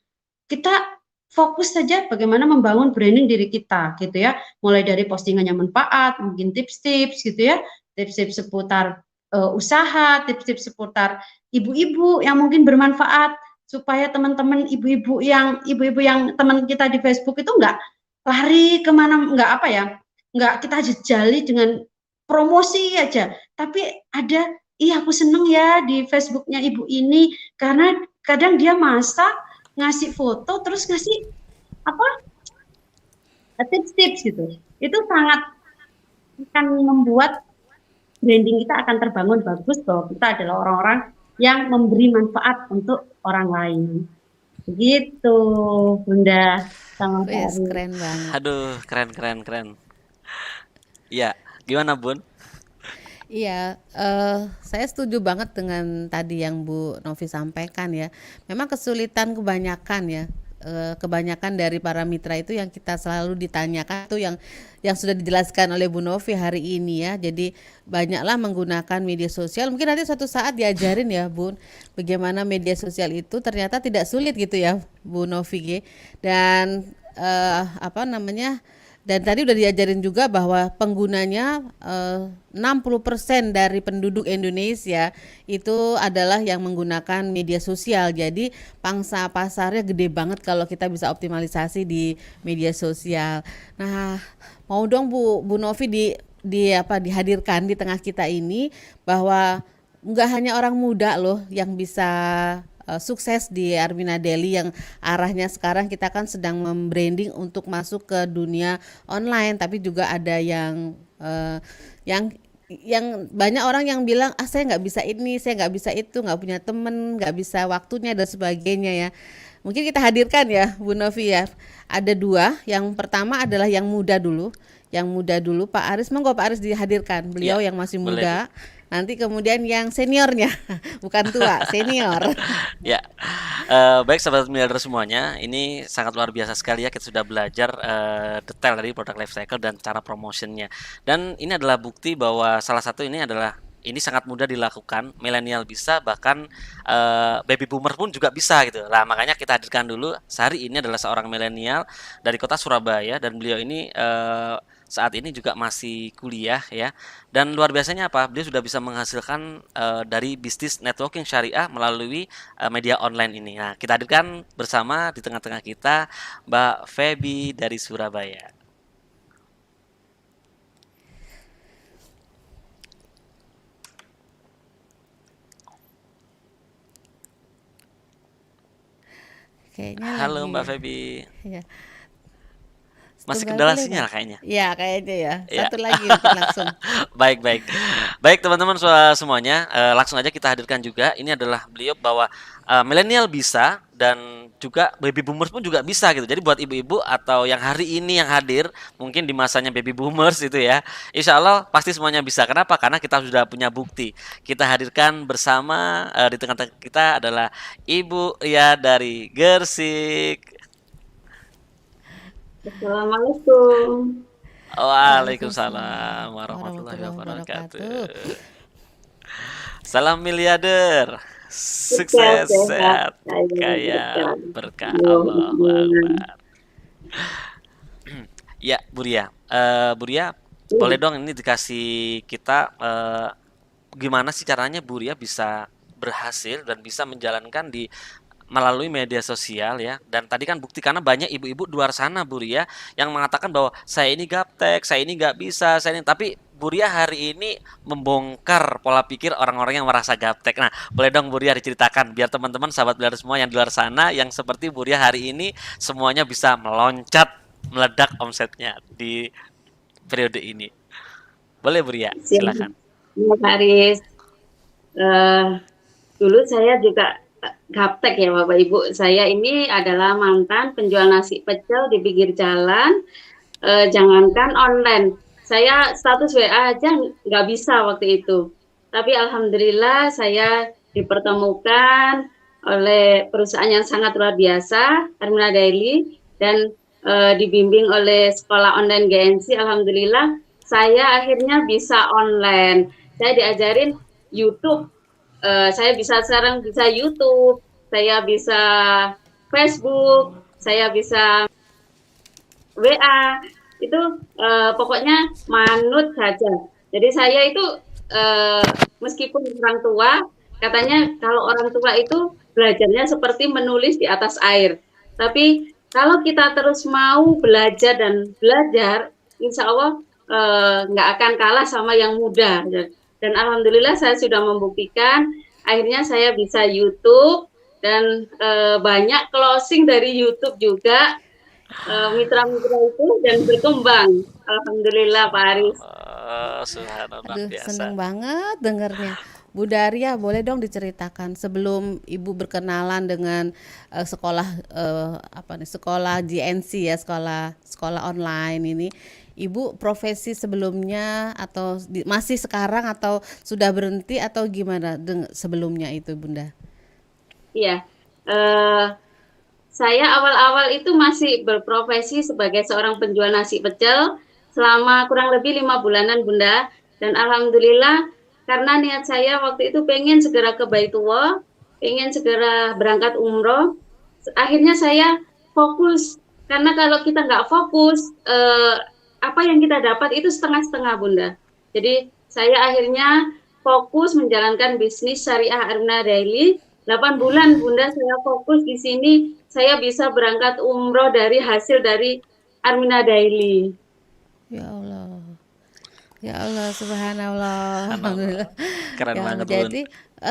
[SPEAKER 5] Kita fokus saja bagaimana membangun branding diri kita gitu ya, mulai dari postingan yang manfaat, mungkin tips-tips gitu ya, tips-tips seputar usaha, tips-tips seputar ibu-ibu yang mungkin bermanfaat, supaya teman-teman ibu-ibu yang teman kita di Facebook itu nggak lari kemana, nggak apa ya, nggak kita jejali dengan promosi aja, tapi ada, iya aku seneng ya di Facebooknya ibu ini, karena kadang dia masak, ngasih foto, terus ngasih apa tips-tips gitu. Itu sangat akan membuat branding kita akan terbangun bagus bahwa kita adalah orang-orang yang memberi manfaat untuk orang lain. Begitu, Bunda sama
[SPEAKER 4] Wes,
[SPEAKER 5] Pak
[SPEAKER 4] keren banget.
[SPEAKER 3] Aduh, keren. Iya, gimana Bun?
[SPEAKER 4] Iya, saya setuju banget dengan tadi yang Bu Novi sampaikan ya. Memang kesulitan kebanyakan ya, kebanyakan dari para mitra itu yang kita selalu ditanyakan itu yang sudah dijelaskan oleh Bu Novi hari ini ya. Jadi banyaklah menggunakan media sosial. Mungkin nanti suatu saat diajarin ya Bun, bagaimana media sosial itu ternyata tidak sulit gitu ya Bu Novi. Dan apa namanya? Dan tadi udah diajarin juga bahwa penggunanya 60% dari penduduk Indonesia itu adalah yang menggunakan media sosial. Jadi pangsa pasarnya gede banget kalau kita bisa optimalisasi di media sosial. Nah, mau dong Bu Novi dihadirkan di tengah kita ini bahwa nggak hanya orang muda loh yang bisa sukses di Armina Daily, yang arahnya sekarang kita kan sedang membranding untuk masuk ke dunia online, tapi juga ada yang banyak orang yang bilang saya nggak bisa ini, saya nggak bisa itu, nggak punya temen, nggak bisa waktunya dan sebagainya ya. Mungkin kita hadirkan ya Bu Novi ya. Ada dua, yang pertama adalah yang muda dulu. Pak Aris, monggo Pak Aris dihadirkan, beliau
[SPEAKER 3] Ya,
[SPEAKER 4] yang masih
[SPEAKER 3] boleh Bu.
[SPEAKER 4] muda. Nanti kemudian yang seniornya, bukan tua, senior.
[SPEAKER 3] Ya, baik sahabat miliarder semuanya, ini sangat luar biasa sekali ya, kita sudah belajar detail dari product life cycle dan cara promotionnya. Dan ini adalah bukti bahwa salah satu ini sangat mudah dilakukan, milenial bisa, bahkan baby boomer pun juga bisa gitu. Lah makanya kita hadirkan dulu, Sari ini adalah seorang milenial dari kota Surabaya, dan beliau ini saat ini juga masih kuliah ya. Dan luar biasanya apa? Beliau sudah bisa menghasilkan dari bisnis networking syariah melalui media online ini. Nah, kita hadirkan bersama di tengah-tengah kita Mbak Feby dari Surabaya.
[SPEAKER 4] Kayaknya
[SPEAKER 3] Halo
[SPEAKER 4] lagi
[SPEAKER 3] Mbak Feby.
[SPEAKER 4] ya.
[SPEAKER 3] Masih
[SPEAKER 4] Kembali
[SPEAKER 3] kendala
[SPEAKER 4] boleh
[SPEAKER 3] sinyal
[SPEAKER 4] Pak?
[SPEAKER 3] kayaknya.
[SPEAKER 4] Ya kayaknya ya.
[SPEAKER 3] Ya.
[SPEAKER 4] Satu lagi mungkin langsung.
[SPEAKER 3] Baik, baik. Baik, teman-teman semuanya, langsung aja kita hadirkan juga. Ini adalah beliau bahwa milenial bisa dan juga baby boomers pun juga bisa gitu. Jadi buat ibu-ibu atau yang hari ini yang hadir, mungkin di masanya baby boomers itu ya, insya Allah pasti semuanya bisa. Kenapa? Karena kita sudah punya bukti. Kita hadirkan bersama di tengah-tengah kita adalah Ibu Ria dari Gersik.
[SPEAKER 5] Assalamualaikum.
[SPEAKER 3] Waalaikumsalam
[SPEAKER 4] Waalaikumsalam
[SPEAKER 3] warahmatullahi
[SPEAKER 4] warahmatullahi wabarakatuh.
[SPEAKER 3] wabarakatuh. Salam miliarder,
[SPEAKER 5] Sukses,
[SPEAKER 3] sukses,
[SPEAKER 5] sehat,
[SPEAKER 3] sehat,
[SPEAKER 5] kaya,
[SPEAKER 3] kaya,
[SPEAKER 5] berkah.
[SPEAKER 3] berkah, Allahu Akbar. Ya, Bu Ria. Bu Ria, boleh dong ini dikasih kita gimana sih caranya Bu Ria bisa berhasil dan bisa menjalankan di melalui media sosial ya. Dan tadi kan bukti karena banyak ibu-ibu di luar sana Bu Ria yang mengatakan bahwa saya ini gaptek, saya ini nggak bisa, saya ini. Tapi Bu Ria hari ini membongkar pola pikir orang-orang yang merasa gaptek. Nah, boleh dong Bu Ria diceritakan biar teman-teman sahabat belajar semua yang di luar sana yang seperti Bu Ria hari ini semuanya bisa meloncat, meledak omsetnya di periode ini. Boleh Bu Ria, silakan.
[SPEAKER 5] Mas Haris, dulu saya juga gaptek ya Bapak Ibu. Saya ini adalah mantan penjual nasi pecel di pinggir jalan. Jangankan online, saya status WA aja nggak bisa waktu itu. Tapi alhamdulillah saya dipertemukan oleh perusahaan yang sangat luar biasa, Armina Daily, dan dibimbing oleh sekolah online GNC. Alhamdulillah saya akhirnya bisa online. Saya diajarin YouTube. Saya sekarang bisa YouTube, saya bisa Facebook, saya bisa WA, itu pokoknya manut saja. Jadi saya itu meskipun orang tua, katanya kalau orang tua itu belajarnya seperti menulis di atas air. Tapi kalau kita terus mau belajar dan belajar, insya Allah nggak akan kalah sama yang muda. Dan alhamdulillah saya sudah membuktikan, akhirnya saya bisa YouTube dan banyak closing dari YouTube juga. Mitra-mitra itu dan berkembang. Alhamdulillah Pak Aris.
[SPEAKER 3] Subhanallah,
[SPEAKER 4] Aduh,
[SPEAKER 3] biasa.
[SPEAKER 4] seneng banget dengernya. Bu Daria, boleh dong diceritakan sebelum Ibu berkenalan dengan sekolah apa nih, sekolah GNC ya, sekolah online ini. Ibu profesi sebelumnya atau masih sekarang atau sudah berhenti atau gimana sebelumnya itu, Bunda?
[SPEAKER 5] Iya. Saya awal-awal itu masih berprofesi sebagai seorang penjual nasi pecel selama kurang lebih 5 bulanan, Bunda. Dan alhamdulillah karena niat saya waktu itu pengen segera ke Baitullah, pengen segera berangkat umroh. Akhirnya saya fokus, karena kalau kita nggak fokus, apa yang kita dapat itu setengah-setengah, Bunda. Jadi saya akhirnya fokus menjalankan bisnis syariah Armina Daily. 8 bulan, Bunda, saya fokus di sini. Saya bisa berangkat umroh dari hasil dari Armina Daily.
[SPEAKER 4] Ya Allah. Ya Allah, subhanallah. Alhamdulillah.
[SPEAKER 3] Keren
[SPEAKER 4] Ya,
[SPEAKER 3] banget, Bun.
[SPEAKER 4] jadi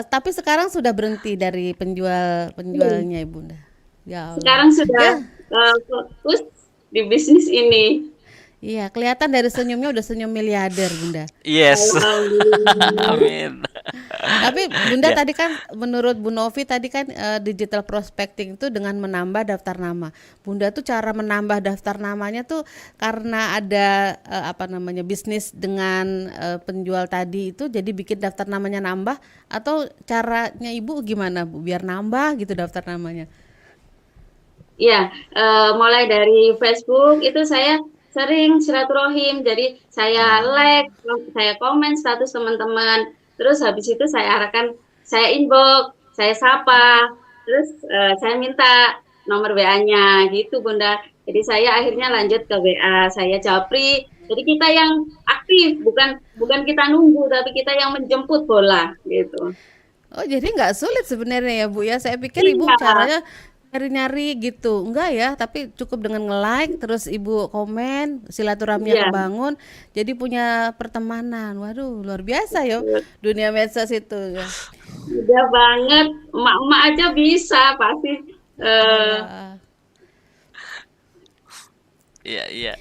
[SPEAKER 4] tapi sekarang sudah berhenti dari penjualnya Ibunda. Ya Allah.
[SPEAKER 5] Sekarang sudah
[SPEAKER 4] Ya,
[SPEAKER 5] fokus di bisnis ini.
[SPEAKER 4] iya, kelihatan dari senyumnya udah senyum miliarder, Bunda.
[SPEAKER 3] Yes.
[SPEAKER 5] Alhamdulillah.
[SPEAKER 3] Amin.
[SPEAKER 4] Tapi Bunda
[SPEAKER 3] Ya.
[SPEAKER 4] tadi kan menurut Bu Novi tadi kan digital prospecting itu dengan menambah daftar nama. Bunda tuh cara menambah daftar namanya tuh karena ada apa namanya bisnis dengan penjual tadi itu jadi bikin daftar namanya nambah atau caranya Ibu gimana Bu biar nambah gitu daftar namanya?
[SPEAKER 5] Ya, mulai dari Facebook itu saya sering silaturahim. Jadi saya like, saya komen status teman-teman. Terus habis itu saya arahkan, saya inbox, saya sapa. Terus saya minta nomor WA-nya gitu, Bunda. Jadi saya akhirnya lanjut ke WA, saya japri. Jadi kita yang aktif, bukan kita nunggu, tapi kita yang menjemput bola gitu.
[SPEAKER 4] Oh, jadi nggak sulit sebenarnya ya Bu ya. Saya pikir Ibu
[SPEAKER 5] Iya.
[SPEAKER 4] caranya nyari-nyari gitu. Enggak ya, tapi cukup dengan nge-like terus Ibu komen, silaturahminya
[SPEAKER 5] Iya.
[SPEAKER 4] kebangun, jadi punya pertemanan. Waduh, luar biasa ya dunia medsos itu ya.
[SPEAKER 5] Udah banget, emak-emak aja bisa pasti.
[SPEAKER 4] Wah.
[SPEAKER 3] Iya, iya.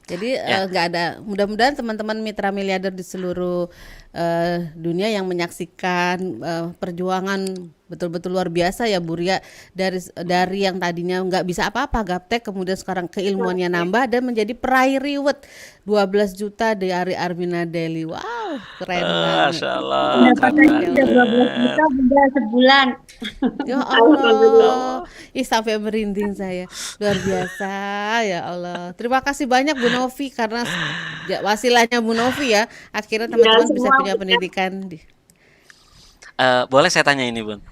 [SPEAKER 4] Jadi
[SPEAKER 3] Ya,
[SPEAKER 4] nggak ada. Mudah-mudahan teman-teman mitra miliarder di seluruh dunia yang menyaksikan perjuangan betul-betul luar biasa ya Bu Ria, dari yang tadinya nggak bisa apa-apa gaptek, kemudian sekarang keilmuannya nambah dan menjadi peraih reward 12 juta dari Armina Daily. Wow, keren banget.
[SPEAKER 3] Masya Allah, keren
[SPEAKER 5] Pendapatannya sudah 12
[SPEAKER 3] banget.
[SPEAKER 5] juta Bunda sebulan.
[SPEAKER 4] Ya
[SPEAKER 5] Alhamdulillah.
[SPEAKER 4] Allah, ih sampai merinding saya, luar biasa ya Allah. Terima kasih banyak Bu Novi karena wasilahnya Bu Novi ya, akhirnya
[SPEAKER 5] Ya,
[SPEAKER 4] teman-teman bisa
[SPEAKER 5] semua
[SPEAKER 4] punya
[SPEAKER 5] kita
[SPEAKER 4] pendidikan di.
[SPEAKER 3] Boleh saya tanya ini, Bun?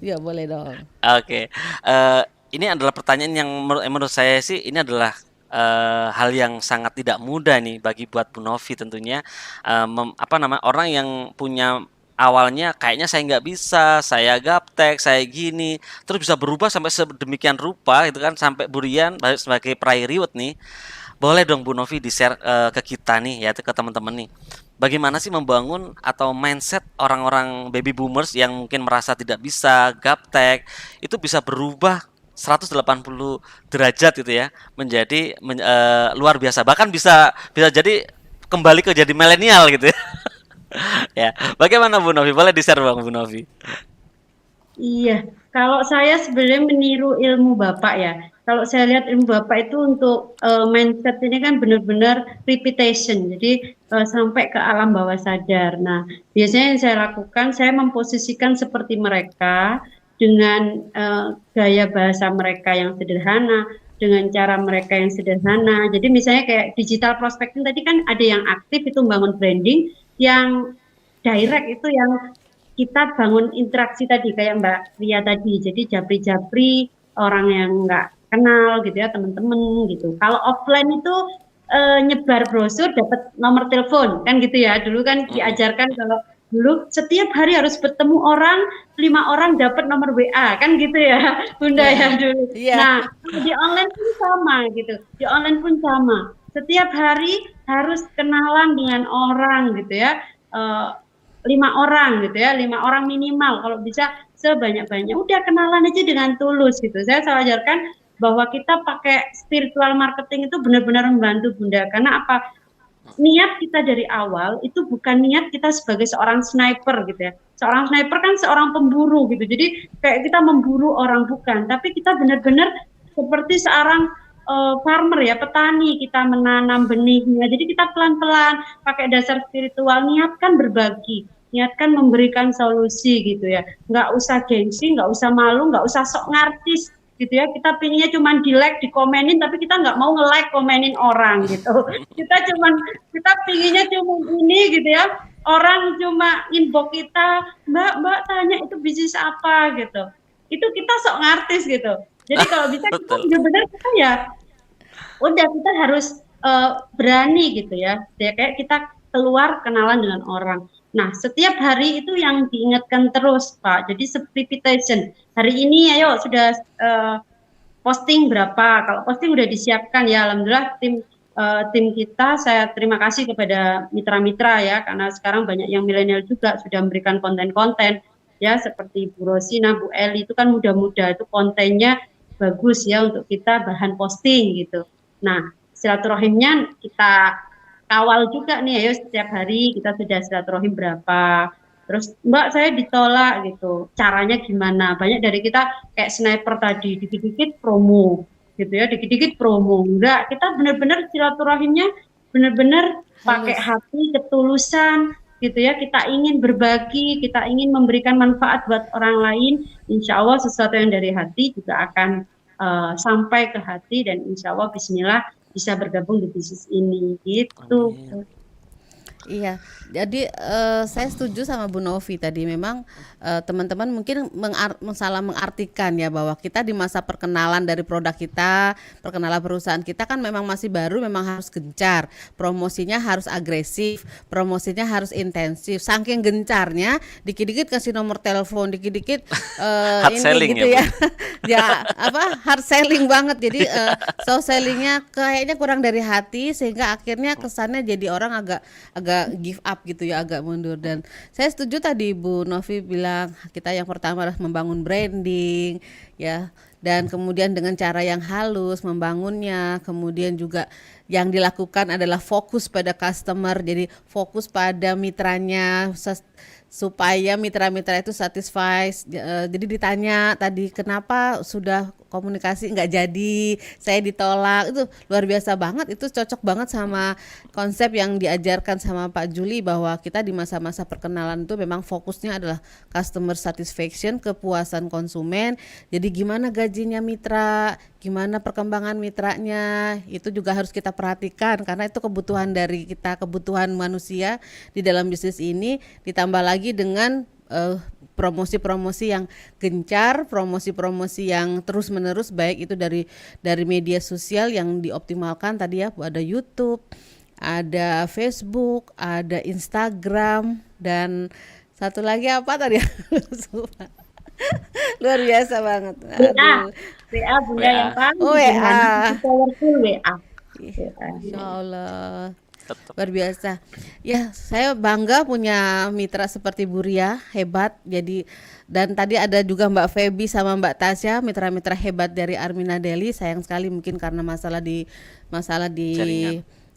[SPEAKER 4] Ya boleh dong.
[SPEAKER 3] Oke, ini adalah pertanyaan yang menurut saya sih ini adalah hal yang sangat tidak mudah nih bagi buat Bu Novi tentunya. Apa namanya, orang yang punya awalnya kayaknya saya nggak bisa, saya gaptek, saya gini, terus bisa berubah sampai sedemikian rupa gitu kan, sampai Burian sebagai peraih reward nih. Boleh dong Bu Novi di-share ke kita nih ya, ke teman-teman nih. Bagaimana sih membangun atau mindset orang-orang baby boomers yang mungkin merasa tidak bisa, gaptek, itu bisa berubah 180 derajat gitu ya, menjadi luar biasa. Bahkan bisa bisa jadi kembali ke jadi milenial gitu ya. Ya, bagaimana Bu Novi? Boleh di-share Bang Bu Novi?
[SPEAKER 5] Iya, kalau saya sebenarnya meniru ilmu Bapak ya. Kalau saya lihat ilmu Bapak itu untuk mindset ini kan benar-benar repetition. Jadi sampai ke alam bawah sadar. Nah, biasanya yang saya lakukan, saya memposisikan seperti mereka dengan gaya bahasa mereka yang sederhana, dengan cara mereka yang sederhana. Jadi misalnya kayak digital prospecting tadi kan ada yang aktif itu membangun branding, yang direct itu yang kita bangun interaksi tadi kayak Mbak Ria tadi. Jadi japri-japri orang yang nggak kenal gitu ya, teman-teman gitu. Kalau offline itu nyebar brosur dapat nomor telepon kan gitu ya. Dulu kan diajarkan kalau dulu setiap hari harus bertemu orang, 5 orang dapat nomor WA kan gitu ya Bunda
[SPEAKER 4] Iya,
[SPEAKER 5] ya dulu.
[SPEAKER 4] iya.
[SPEAKER 5] Nah di online pun sama gitu, di online pun sama. Setiap hari harus kenalan dengan orang gitu ya. Eh, 5 orang gitu ya, 5 orang minimal, kalau bisa sebanyak-banyaknya. Udah kenalan aja dengan tulus gitu. Saya selalu ajarkan bahwa kita pakai spiritual marketing itu benar-benar membantu Bunda. Karena apa? Niat kita dari awal itu bukan niat kita sebagai seorang sniper gitu ya. Seorang sniper kan seorang pemburu gitu. Jadi kayak kita memburu orang, bukan, tapi kita benar-benar seperti seorang farmer ya, petani, kita menanam benihnya. Jadi kita pelan-pelan pakai dasar spiritual, niatkan berbagi, niatkan memberikan solusi gitu ya. Nggak usah gengsi, nggak usah malu, nggak usah sok ngartis gitu ya. Kita pinginnya cuma di like, dikomenin, tapi kita nggak mau nge-like komenin orang gitu. Kita pinginnya cuma ini gitu ya. Orang cuma inbox kita, Mbak tanya itu bisnis apa gitu. Itu kita sok ngartis gitu. Jadi kalau bisa kita
[SPEAKER 3] Betul.
[SPEAKER 5] benar-benar kita ya udah, kita harus berani gitu ya. Kayak kita keluar kenalan dengan orang. Nah, setiap hari itu yang diingatkan terus, Pak. Jadi repetition. Hari ini ayo sudah posting berapa? Kalau posting udah disiapkan ya, alhamdulillah tim kita, saya terima kasih kepada mitra-mitra ya, karena sekarang banyak yang milenial juga sudah memberikan konten-konten ya, seperti Bu Rosina, Bu Eli, itu kan muda-muda, itu kontennya bagus ya untuk kita bahan posting gitu. Nah, silaturahimnya kita kawal juga nih, ayo setiap hari kita sudah silaturahim berapa. Terus Mbak saya ditolak gitu, caranya gimana? Banyak dari kita kayak sniper tadi, dikit-dikit promo gitu ya, dikit-dikit promo. Enggak, kita benar-benar silaturahimnya benar-benar pakai
[SPEAKER 4] Halus.
[SPEAKER 5] hati, ketulusan gitu ya. Kita ingin berbagi, kita ingin memberikan manfaat buat orang lain. Insya Allah sesuatu yang dari hati juga akan sampai ke hati, dan insya Allah bismillah bisa bergabung di bisnis ini gitu.
[SPEAKER 3] Amin.
[SPEAKER 4] Iya, jadi saya setuju sama Bu Novi tadi. Memang teman-teman mungkin salah mengartikan ya, bahwa kita di masa perkenalan dari produk kita, perkenalan perusahaan kita kan memang masih baru, memang harus gencar, promosinya harus agresif, promosinya harus intensif. Saking gencarnya, dikit-dikit kasih nomor telepon, dikit-dikit
[SPEAKER 3] Hard
[SPEAKER 4] ini
[SPEAKER 3] selling
[SPEAKER 4] gitu
[SPEAKER 3] ya,
[SPEAKER 4] ya, ya apa hard selling banget. Jadi soft sellingnya kayaknya kurang dari hati, sehingga akhirnya kesannya jadi orang agak give up gitu ya, agak mundur. Dan saya setuju tadi Bu Novi bilang kita yang pertama harus membangun branding ya, dan kemudian dengan cara yang halus membangunnya, kemudian juga yang dilakukan adalah fokus pada customer, jadi fokus pada mitranya supaya mitra-mitra itu satisfied. Jadi ditanya tadi kenapa sudah komunikasi nggak jadi, saya ditolak, itu luar biasa banget, itu cocok banget sama konsep yang diajarkan sama Pak Juli bahwa kita di masa-masa perkenalan itu memang fokusnya adalah customer satisfaction, kepuasan konsumen. Jadi gimana gajinya mitra, gimana perkembangan mitranya, itu juga harus kita perhatikan karena itu kebutuhan dari kita, kebutuhan manusia di dalam bisnis ini, ditambah lagi dengan promosi-promosi yang gencar, promosi-promosi yang terus-menerus, baik itu dari media sosial yang dioptimalkan tadi ya, ada YouTube, ada Facebook, ada Instagram, dan satu lagi apa tadi? Luar biasa banget. Aduh.
[SPEAKER 5] WA Bunda
[SPEAKER 3] WA.
[SPEAKER 5] yang paling
[SPEAKER 4] Oh, WA.
[SPEAKER 5] sederhana, powerful WA.
[SPEAKER 4] Insya Allah.
[SPEAKER 3] Tetap.
[SPEAKER 4] Luar biasa. Ya, saya bangga punya mitra seperti Bu Ria, hebat. Jadi, dan tadi ada juga Mbak Feby sama Mbak Tasya, mitra-mitra hebat dari Armina Deli. Sayang sekali mungkin karena masalah di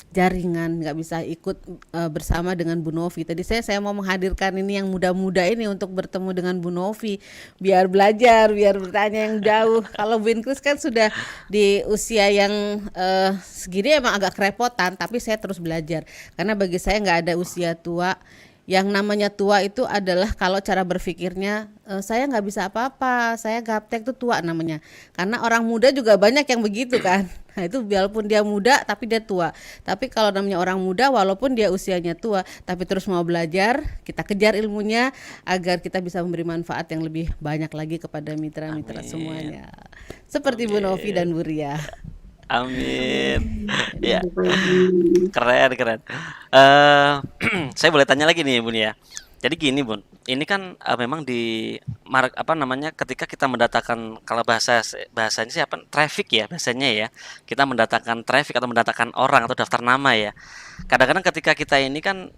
[SPEAKER 4] jaringan nggak bisa ikut bersama dengan Bu Novi. Tadi saya mau menghadirkan ini yang muda-muda ini untuk bertemu dengan Bu Novi, biar belajar, biar bertanya yang jauh. Kalau Bu Inkus kan sudah di usia yang segini emang agak kerepotan, tapi saya terus belajar karena bagi saya nggak ada usia tua. Yang namanya tua itu adalah kalau cara berpikirnya saya nggak bisa apa-apa, saya gaptek itu tua namanya. Karena orang muda juga banyak yang begitu kan. Nah itu walaupun dia muda tapi dia tua. Tapi kalau namanya orang muda walaupun dia usianya tua tapi terus mau belajar, kita kejar ilmunya agar kita bisa memberi manfaat yang lebih banyak lagi kepada mitra-mitra
[SPEAKER 3] Amin.
[SPEAKER 4] semuanya. Seperti Bu Novi dan Bu Ria.
[SPEAKER 3] Amin. Ya, keren. Saya boleh tanya lagi nih, Bun ya. Jadi gini, Bun. Ini kan memang di ketika kita mendatangkan, kalau bahasanya siapa? Traffic ya bahasanya ya. Kita mendatangkan traffic atau mendatangkan orang atau daftar nama ya. Kadang-kadang ketika kita ini kan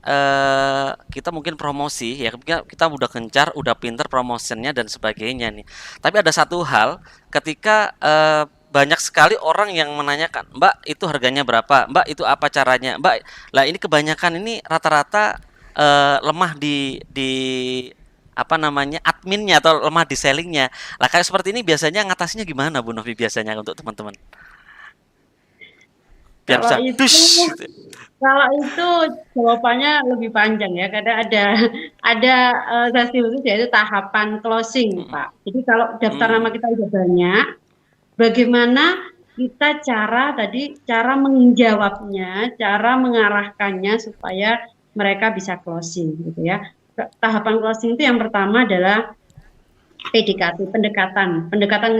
[SPEAKER 3] kita mungkin promosi ya, kita udah gencar, udah pinter promosinya dan sebagainya nih. Tapi ada satu hal ketika banyak sekali orang yang menanyakan, Mbak itu harganya berapa, Mbak itu apa caranya, Mbak. Lah ini kebanyakan ini rata-rata lemah di adminnya atau lemah di sellingnya. Lah kayak seperti ini biasanya ngatasinnya gimana Bu Novi biasanya untuk teman-teman? Biar bisa
[SPEAKER 5] Kalau itu,
[SPEAKER 3] dush.
[SPEAKER 5] kalau itu jawabannya lebih panjang ya, karena ada sesi khusus yaitu tahapan closing, Pak. Jadi kalau daftar nama kita udah banyak, bagaimana kita cara menjawabnya, cara mengarahkannya supaya mereka bisa closing gitu ya. Tahapan closing itu yang pertama adalah PDKT, pendekatan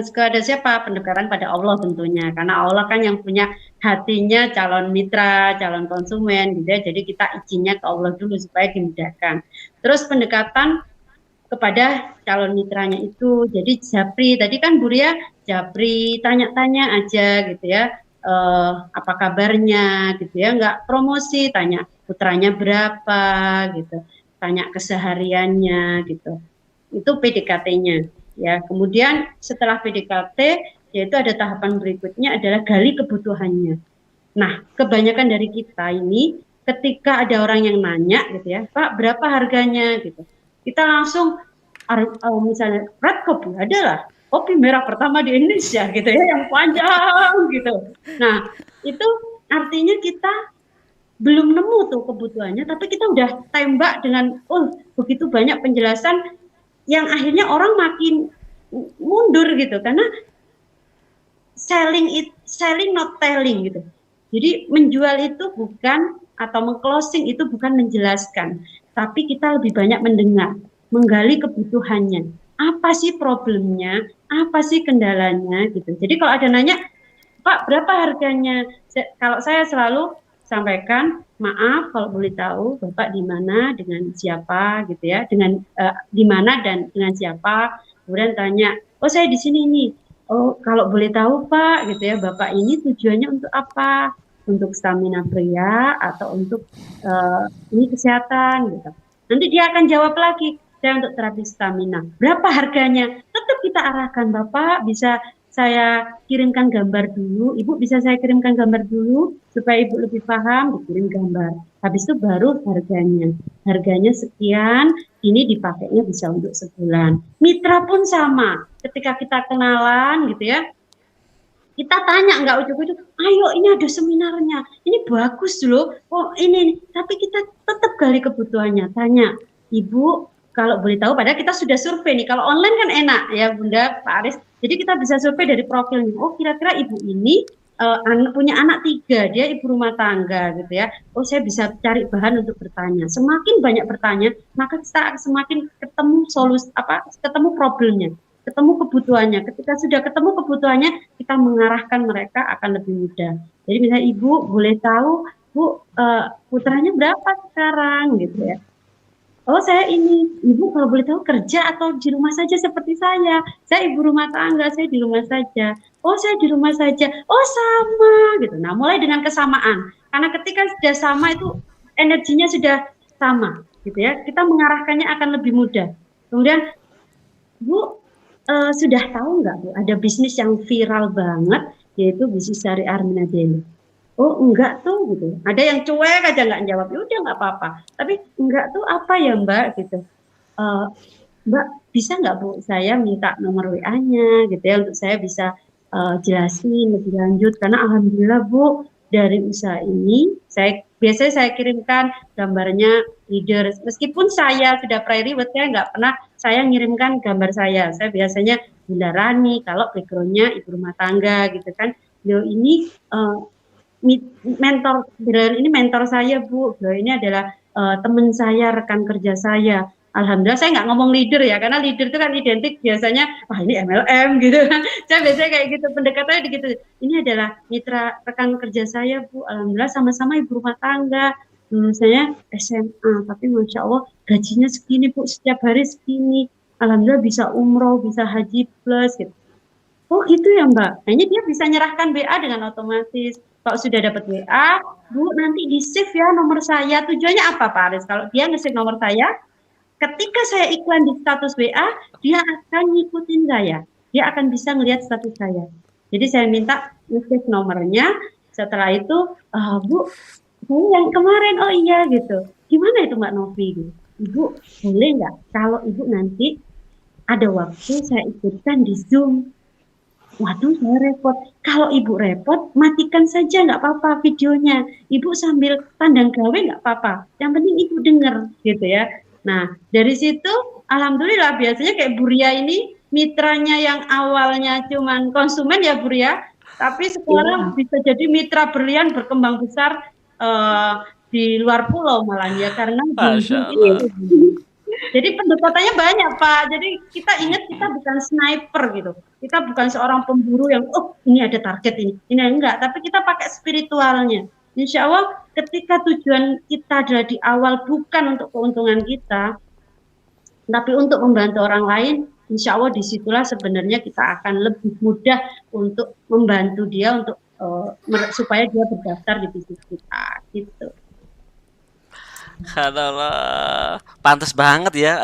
[SPEAKER 5] kepada siapa? Pendekatan pada Allah tentunya, karena Allah kan yang punya hatinya calon mitra, calon konsumen gitu ya. Jadi kita izinnya ke Allah dulu supaya dimudahkan. Terus pendekatan kepada calon mitranya itu. Jadi japri, tadi kan Bu Ria japri, tanya-tanya aja gitu ya, apa kabarnya gitu ya, nggak promosi, tanya putranya berapa gitu, tanya kesehariannya gitu. Itu PDKT-nya ya. Kemudian setelah PDKT yaitu ada tahapan berikutnya adalah gali kebutuhannya. Nah, kebanyakan dari kita ini ketika ada orang yang nanya gitu ya, Pak berapa harganya gitu, kita langsung misalnya red kopi adalah kopi merah pertama di Indonesia gitu ya, yang panjang gitu. Nah, itu artinya kita belum nemu tuh kebutuhannya, tapi kita udah tembak dengan begitu banyak penjelasan yang akhirnya orang makin mundur gitu, karena selling not telling gitu. Jadi menjual itu bukan, atau meng-closing itu bukan menjelaskan, tapi kita lebih banyak mendengar, menggali kebutuhannya. Apa sih problemnya? Apa sih kendalanya gitu. Jadi kalau ada nanya, Pak berapa harganya? Kalau saya selalu sampaikan, maaf kalau boleh tahu Bapak di mana, dengan siapa gitu ya, dengan di mana dan dengan siapa. Kemudian tanya, oh saya di sini nih. Oh kalau boleh tahu Pak gitu ya, Bapak ini tujuannya untuk apa? Untuk stamina pria atau untuk ini kesehatan gitu. Nanti dia akan jawab lagi, saya untuk terapi stamina. Berapa harganya? Tetap kita arahkan, Bapak bisa saya kirimkan gambar dulu, Ibu bisa saya kirimkan gambar dulu supaya Ibu lebih paham, dikirim gambar. Habis itu baru harganya. Harganya sekian, ini dipakainya bisa untuk sebulan. Mitra pun sama, ketika kita kenalan gitu ya, kita tanya nggak ujuk-ujuk, ayo ini ada seminarnya, ini bagus loh, oh ini, tapi kita tetap gali kebutuhannya, tanya, Ibu kalau boleh tahu, padahal kita sudah survei nih, kalau online kan enak ya Bunda, Pak Aris, jadi kita bisa survei dari profilnya, oh kira-kira Ibu ini punya anak 3, dia ibu rumah tangga gitu ya, oh saya bisa cari bahan untuk bertanya, semakin banyak bertanya, maka kita semakin ketemu solusi, ketemu problemnya, ketemu kebutuhannya. Ketika sudah ketemu kebutuhannya, kita mengarahkan mereka akan lebih mudah. Jadi misalnya Ibu boleh tahu, Bu, putranya berapa sekarang gitu ya. Oh saya ini, Ibu kalau boleh tahu kerja atau di rumah saja seperti saya. Saya ibu rumah tangga, saya di rumah saja. Oh saya di rumah saja. Oh sama gitu. Nah mulai dengan kesamaan. Karena ketika sudah sama itu energinya sudah sama gitu ya. Kita mengarahkannya akan lebih mudah. Kemudian Bu, sudah tahu nggak Bu, ada bisnis yang viral banget, yaitu bisnis syariah Minadeli. Oh enggak tuh gitu. Ada yang cuek aja nggak jawab, ya udah nggak apa-apa. Tapi enggak tuh apa ya Mbak gitu. Mbak bisa nggak Bu, saya minta nomor WA-nya gitu ya, untuk saya bisa jelasin lebih lanjut. Karena alhamdulillah Bu, dari usaha ini biasanya saya kirimkan gambarnya leader. Meskipun saya sudah private, saya nggak pernah saya ngirimkan gambar saya. Saya biasanya Bunda Rani, kalau backgroundnya ibu rumah tangga gitu kan. Beliau ini mentor saya Bu. Beliau ini adalah teman saya, rekan kerja saya. Alhamdulillah saya nggak ngomong leader ya, karena leader itu kan identik biasanya, wah ini MLM gitu. Saya biasanya kayak gitu, pendekatannya gitu. Ini adalah mitra rekan kerja saya Bu. Alhamdulillah sama-sama ibu rumah tangga. Lulusannya SMA, tapi Masya Allah gajinya segini Bu, setiap hari segini. Alhamdulillah bisa umroh, bisa haji plus gitu. Oh gitu ya Mbak. Nah, ini dia bisa nyerahkan WA dengan otomatis. Kalau sudah dapat WA, Bu nanti di save ya nomor saya. Tujuannya apa Pak Aris? Kalau dia nge-save nomor saya, ketika saya iklan di status WA, dia akan ngikutin saya. Dia akan bisa melihat status saya. Jadi saya minta nge-save nomornya. Setelah itu, Bu, yang kemarin, oh iya gitu. Gimana itu Mbak Novi? Ibu, boleh nggak kalau Ibu nanti ada waktu saya ikutkan di Zoom? Waduh, saya repot. Kalau Ibu repot, matikan saja nggak apa-apa videonya. Ibu sambil pandang gawe nggak apa-apa. Yang penting Ibu dengar gitu ya. Nah, dari situ alhamdulillah biasanya kayak Buria ini mitranya yang awalnya cuman konsumen ya Buria, tapi sekarang bisa jadi mitra berlian berkembang besar di luar pulau malah ya, karena
[SPEAKER 3] Masya Allah.
[SPEAKER 5] jadi pendekatannya banyak Pak. Jadi kita ingat kita bukan sniper gitu. Kita bukan seorang pemburu yang ini ada target ini enggak. Tapi kita pakai spiritualnya. Insya Allah ketika tujuan kita adalah di awal bukan untuk keuntungan kita, tapi untuk membantu orang lain, insya Allah disitulah sebenarnya kita akan lebih mudah untuk membantu dia untuk supaya dia berdaftar di bisnis kita gitu.
[SPEAKER 3] Adalah pantas banget ya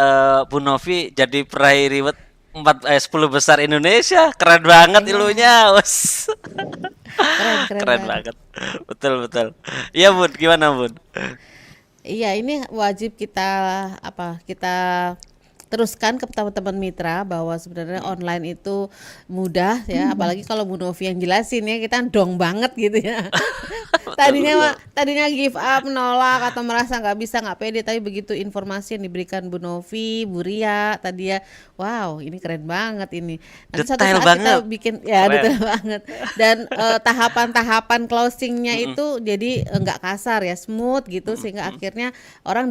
[SPEAKER 3] Bu Novi jadi peraih reward 10 besar Indonesia. Keren banget ilmunya. Wes. Keren banget. Betul. Iya Bun, gimana Bun?
[SPEAKER 4] Iya, ini wajib kita teruskan ke teman-teman mitra bahwa sebenarnya online itu mudah ya, apalagi kalau Bu Novi yang jelasin ya, kita dong banget gitu ya. Tadinya give up, menolak atau merasa nggak bisa, nggak pede, tapi begitu informasi yang diberikan Bu Novi, Bu Ria tadi ya, wow ini keren banget ini. Nanti suatu
[SPEAKER 3] Detail
[SPEAKER 4] saat
[SPEAKER 3] banget.
[SPEAKER 4] kita bikin ya detail banget, dan tahapan-tahapan closingnya itu jadi nggak kasar ya, smooth gitu, sehingga akhirnya orang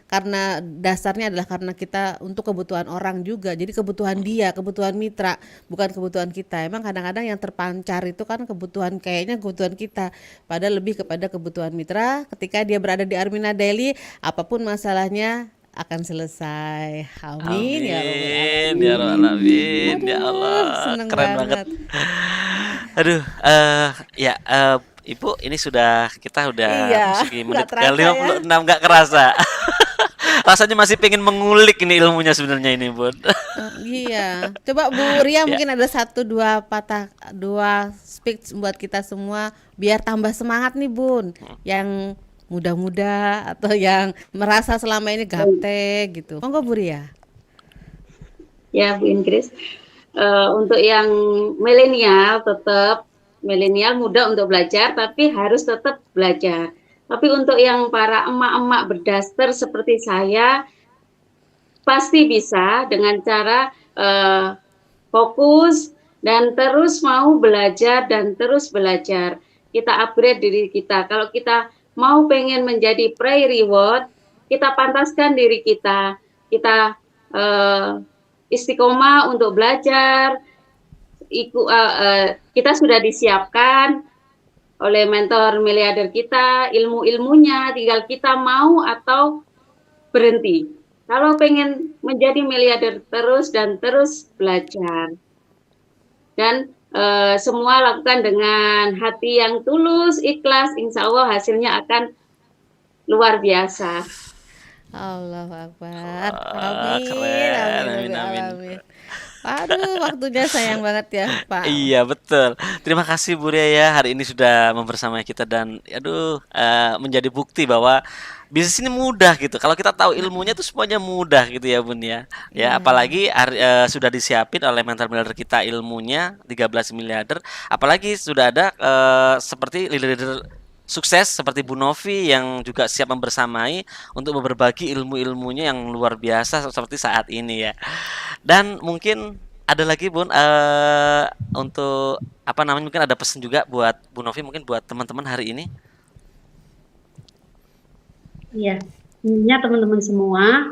[SPEAKER 4] karena dasarnya adalah karena kita untuk kebutuhan orang juga, jadi kebutuhan dia, kebutuhan mitra, bukan kebutuhan kita. Emang kadang-kadang yang terpancar itu kan kebutuhan kita, padahal lebih kepada kebutuhan mitra. Ketika dia berada di Armina Daily, apapun masalahnya akan selesai. Amin ya
[SPEAKER 3] Rabbal alamin. Ya Allah,
[SPEAKER 4] seneng
[SPEAKER 3] keren banget. Aduh, Ibu, ini kita udah memasuki menit ke-56, nggak kerasa. Rasanya masih pengen mengulik ini ilmunya sebenarnya ini, Bun.
[SPEAKER 4] Iya, coba Bu Ria
[SPEAKER 3] Ya.
[SPEAKER 4] mungkin ada satu dua speech buat kita semua biar tambah semangat nih Bun, yang muda-muda atau yang merasa selama ini gaptek gitu. Monggo Bu Ria.
[SPEAKER 5] Ya, Bu Inggris. Untuk yang milenial muda untuk belajar, tapi harus tetap belajar. Tapi untuk yang para emak-emak berdaster seperti saya, pasti bisa dengan cara fokus dan terus mau belajar dan terus belajar. Kita upgrade diri kita. Kalau kita mau pengen menjadi pray reward, kita pantaskan diri kita. Kita istiqomah untuk belajar. Kita sudah disiapkan oleh mentor miliarder kita, ilmu-ilmunya, tinggal kita mau atau berhenti. Kalau pengen menjadi miliarder terus dan terus belajar. Dan semua lakukan dengan hati yang tulus, ikhlas, insya Allah hasilnya akan luar biasa.
[SPEAKER 4] Allahu Akbar.
[SPEAKER 3] Wah,
[SPEAKER 4] Amin,
[SPEAKER 3] keren.
[SPEAKER 4] amin,
[SPEAKER 3] Amin, amin.
[SPEAKER 4] amin. Aduh, waktunya sayang banget ya, Pak.
[SPEAKER 3] Iya betul. Terima kasih Bu Ria ya hari ini sudah membersamai kita dan aduh menjadi bukti bahwa bisnis ini mudah gitu. Kalau kita tahu ilmunya itu semuanya mudah gitu ya Bun ya. Ya
[SPEAKER 4] Iya.
[SPEAKER 3] apalagi sudah disiapin oleh mentor miliarder kita ilmunya 13 miliarder. Apalagi sudah ada seperti leader-leader sukses seperti Bu Novi yang juga siap membersamai untuk berbagi ilmu-ilmunya yang luar biasa seperti saat ini ya. Dan mungkin ada lagi Bun untuk apa namanya mungkin ada pesan juga buat Bu Novi mungkin buat teman-teman hari ini.
[SPEAKER 5] Iya, intinya teman-teman semua,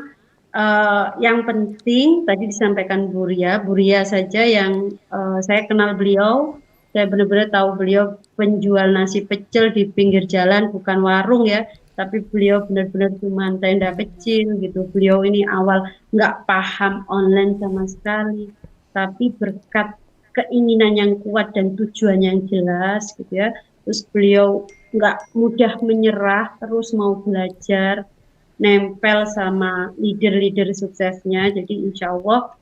[SPEAKER 5] yang penting tadi disampaikan Bu Ria saja yang saya kenal beliau, saya benar-benar tahu beliau penjual nasi pecel di pinggir jalan, bukan warung ya, tapi beliau benar-benar cuma tenda kecil gitu. Beliau ini awal nggak paham online sama sekali, tapi berkat keinginan yang kuat dan tujuan yang jelas gitu ya, terus beliau nggak mudah menyerah, terus mau belajar, nempel sama leader-leader suksesnya, jadi insya Allah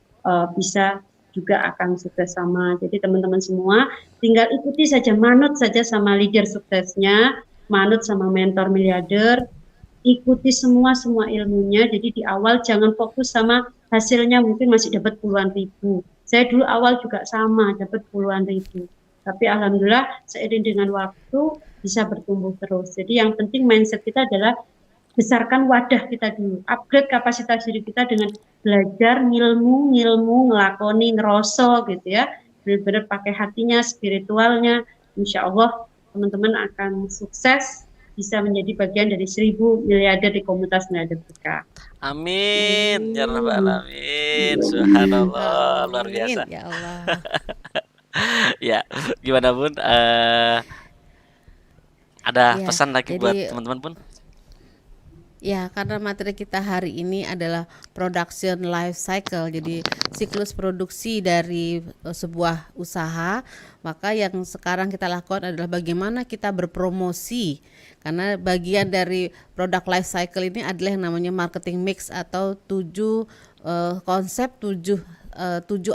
[SPEAKER 5] bisa juga akan sukses sama. Jadi teman-teman semua tinggal ikuti saja, manut saja sama leader suksesnya, manut sama mentor miliarder, ikuti semua ilmunya. Jadi di awal jangan fokus sama hasilnya, mungkin masih dapat puluhan ribu. Saya dulu awal juga sama, dapat puluhan ribu. Tapi alhamdulillah seiring dengan waktu bisa bertumbuh terus. Jadi yang penting mindset kita adalah besarkan wadah kita dulu, upgrade kapasitas diri kita dengan belajar ngilmu, ngelakoni, ngeroso gitu ya, benar-benar pakai hatinya, spiritualnya, insya Allah teman-teman akan sukses, bisa menjadi bagian dari 1000 miliarder di komunitas miliarder berkah.
[SPEAKER 3] Amin ya rabbal alamin. Subhanallah luar
[SPEAKER 4] Amin,
[SPEAKER 3] biasa.
[SPEAKER 4] ya Allah.
[SPEAKER 3] Ya, gimana Bun? Ada
[SPEAKER 4] Ya,
[SPEAKER 3] pesan lagi buat
[SPEAKER 4] jadi
[SPEAKER 3] teman-teman Bun?
[SPEAKER 4] ya, karena materi kita hari ini adalah production life cycle, jadi siklus produksi dari sebuah usaha, maka yang sekarang kita lakukan adalah bagaimana kita berpromosi. Karena bagian dari product life cycle ini adalah yang namanya marketing mix atau 7 konsep, 7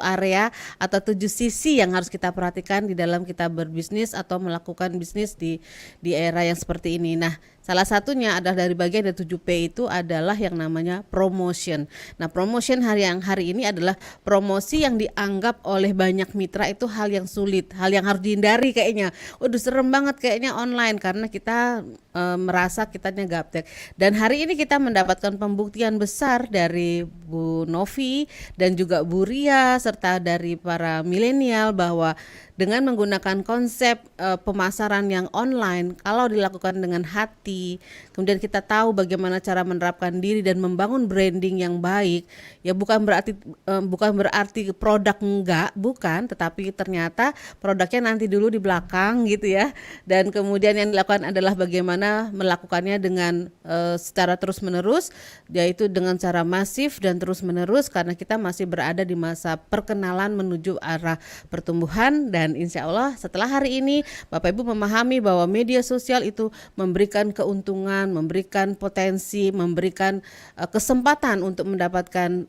[SPEAKER 4] area atau 7 sisi yang harus kita perhatikan di dalam kita berbisnis atau melakukan bisnis di era yang seperti ini. Nah, salah satunya adalah dari bagian dari 7P itu adalah yang namanya promotion. Nah, promotion hari ini adalah promosi yang dianggap oleh banyak mitra itu hal yang sulit, hal yang harus dihindari kayaknya. Waduh, serem banget kayaknya online karena kita merasa kitanya gaptek. Dan hari ini kita mendapatkan pembuktian besar dari Bu Novi dan juga Bu Ria serta dari para milenial bahwa dengan menggunakan konsep pemasaran yang online, kalau dilakukan dengan hati, kemudian kita tahu bagaimana cara menerapkan diri dan membangun branding yang baik, ya bukan berarti produk enggak, bukan, tetapi ternyata produknya nanti dulu di belakang gitu ya. Dan kemudian yang dilakukan adalah bagaimana melakukannya dengan secara terus-menerus, yaitu dengan cara masif dan terus-menerus karena kita masih berada di masa perkenalan menuju arah pertumbuhan dan Dan insya Allah setelah hari ini Bapak Ibu memahami bahwa media sosial itu memberikan keuntungan, memberikan potensi, memberikan kesempatan untuk mendapatkan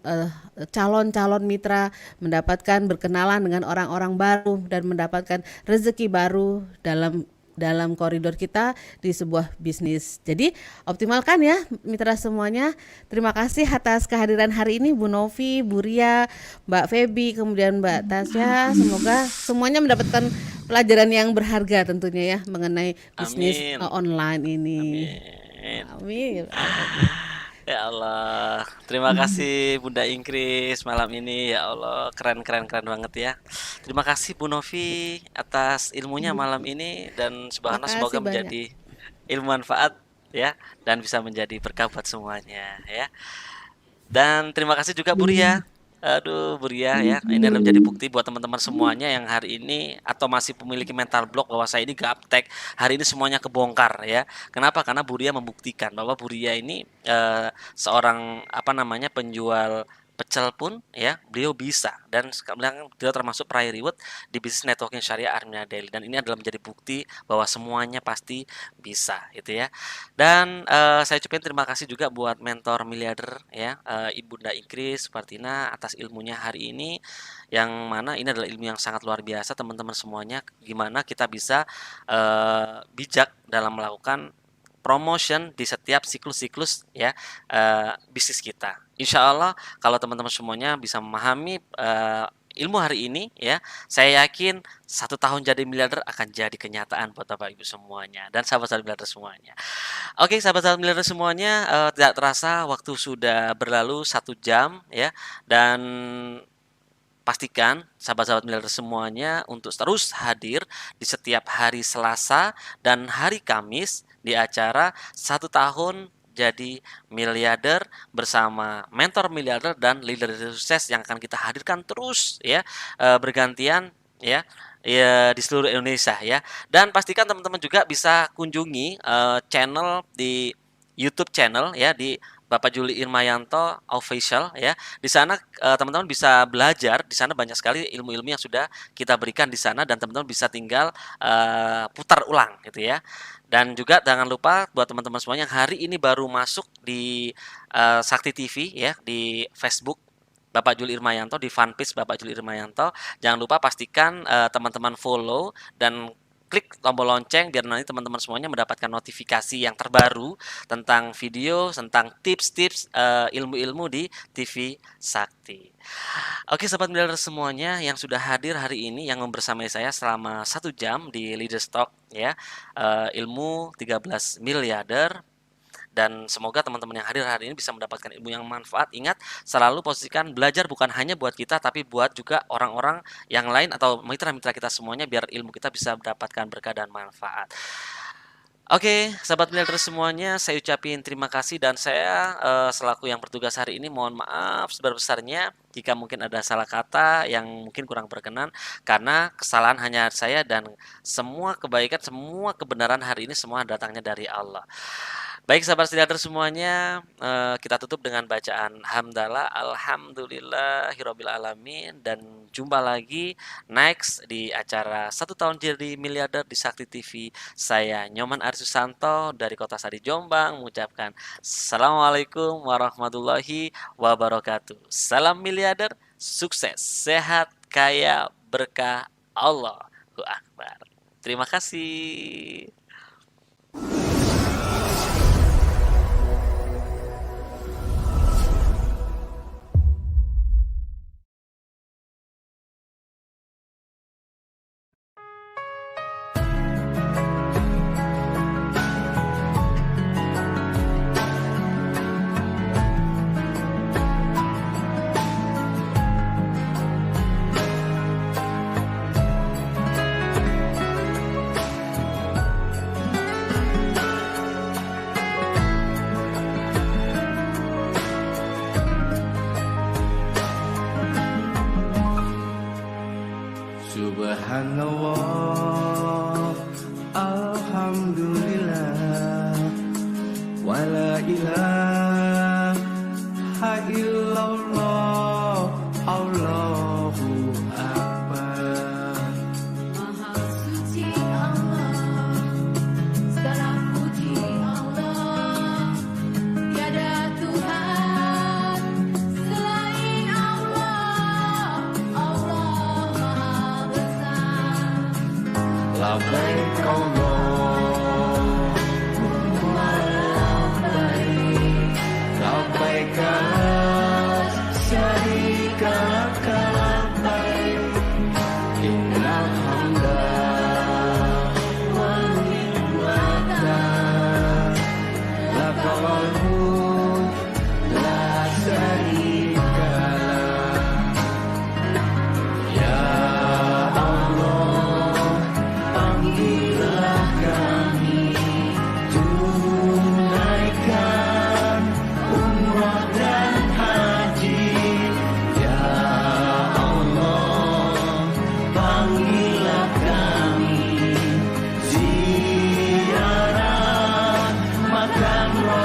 [SPEAKER 4] calon-calon mitra, mendapatkan berkenalan dengan orang-orang baru dan mendapatkan rezeki baru dalam koridor kita di sebuah bisnis. Jadi optimalkan ya mitra semuanya. Terima kasih atas kehadiran hari ini Bu Novi, Bu Ria, Mbak Feby, kemudian Mbak Tasya. Semoga semuanya mendapatkan pelajaran yang berharga tentunya ya mengenai bisnis
[SPEAKER 3] Amin.
[SPEAKER 4] online ini.
[SPEAKER 3] Amin.
[SPEAKER 4] Amin.
[SPEAKER 3] Ya Allah, terima kasih Bunda Ingkris malam ini. Ya Allah, keren banget ya. Terima kasih Bu Novi atas ilmunya malam ini, dan subhanallah
[SPEAKER 4] Makasih
[SPEAKER 3] semoga
[SPEAKER 4] banyak.
[SPEAKER 3] menjadi ilmu manfaat ya, dan bisa menjadi berkah buat semuanya ya. Dan terima kasih juga Bu Ria. Aduh, Bu Ria ya. Ini adalah menjadi bukti buat teman-teman semuanya yang hari ini atau masih memiliki mental block bahwa saya ini gaptek. Hari ini semuanya kebongkar ya. Kenapa? Karena Bu Ria membuktikan bahwa Bu Ria ini seorang penjual pecel pun ya, beliau bisa, dan sekarang beliau termasuk peraih reward di bisnis networking syariah Armina Daily, dan ini adalah menjadi bukti bahwa semuanya pasti bisa gitu ya. Dan saya ucapin terima kasih juga buat mentor miliarder ya, Ibunda Ingkris Supartina atas ilmunya hari ini, yang mana ini adalah ilmu yang sangat luar biasa teman-teman semuanya, gimana kita bisa bijak dalam melakukan promotion di setiap siklus-siklus ya bisnis kita. Insya Allah kalau teman-teman semuanya bisa memahami ilmu hari ini ya, saya yakin 1 tahun jadi miliarder akan jadi kenyataan buat Bapak Ibu semuanya dan sahabat-sahabat miliarder semuanya. Oke, sahabat-sahabat miliarder semuanya, tidak terasa waktu sudah berlalu 1 jam ya, dan pastikan sahabat-sahabat miliarder semuanya untuk terus hadir di setiap hari Selasa dan hari Kamis di acara 1 tahun jadi miliarder bersama mentor miliarder dan leader sukses yang akan kita hadirkan terus ya, bergantian ya di seluruh Indonesia ya. Dan pastikan teman-teman juga bisa kunjungi channel di YouTube channel ya, di Bapak Juli Irmayanto Official ya. Di sana teman-teman bisa belajar, di sana banyak sekali ilmu-ilmu yang sudah kita berikan di sana, dan teman-teman bisa tinggal putar ulang gitu ya. Dan juga jangan lupa buat teman-teman semuanya yang hari ini baru masuk di Sakti TV ya, di Facebook Bapak Juli Irmayanto, di fanpage Bapak Juli Irmayanto, jangan lupa pastikan teman-teman follow dan klik tombol lonceng biar nanti teman-teman semuanya mendapatkan notifikasi yang terbaru tentang video, tentang tips-tips ilmu-ilmu di TV Sakti. Oke, sahabat miliarder semuanya yang sudah hadir hari ini, yang membersamai saya selama 1 jam di Leaders Talk ya, ilmu 13 miliarder. Dan semoga teman-teman yang hadir hari ini bisa mendapatkan ilmu yang manfaat. Ingat, selalu posisikan belajar bukan hanya buat kita, tapi buat juga orang-orang yang lain atau mitra-mitra kita semuanya, biar ilmu kita bisa mendapatkan berkah dan manfaat. Oke, sahabat miliarder semuanya, saya ucapin terima kasih, dan saya selaku yang bertugas hari ini mohon maaf sebesar-besarnya jika mungkin ada salah kata yang mungkin kurang berkenan, karena kesalahan hanya saya, dan semua kebaikan, semua kebenaran hari ini semua datangnya dari Allah. Baik sahabat miliarder semuanya, kita tutup dengan bacaan hamdalah alhamdulillahirabbil alamin, dan jumpa lagi next di acara 1 tahun jadi miliarder di Sakti TV. Saya Nyoman Arisusanto dari Kota Sari Jombang mengucapkan Assalamualaikum warahmatullahi wabarakatuh. Salam miliarder, sukses, sehat, kaya, berkah, Allahu Akbar. Terima kasih.
[SPEAKER 6] Subhanallah, alhamdulillah, wala ilaha illallah, Allahu Akbar.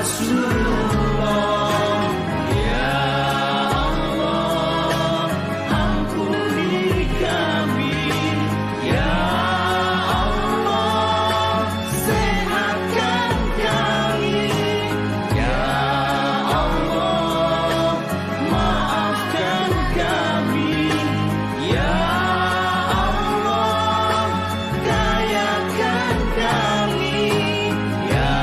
[SPEAKER 1] Rasulullah. Ya Allah, ampuni kami. Ya Allah, sehatkan kami. Ya Allah, maafkan kami. Ya Allah, kayakan kami. Ya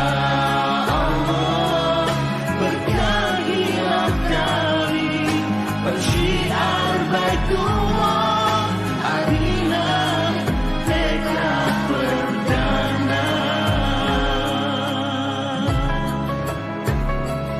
[SPEAKER 1] Allah, berkahilah kami. Persyiar Baitullah.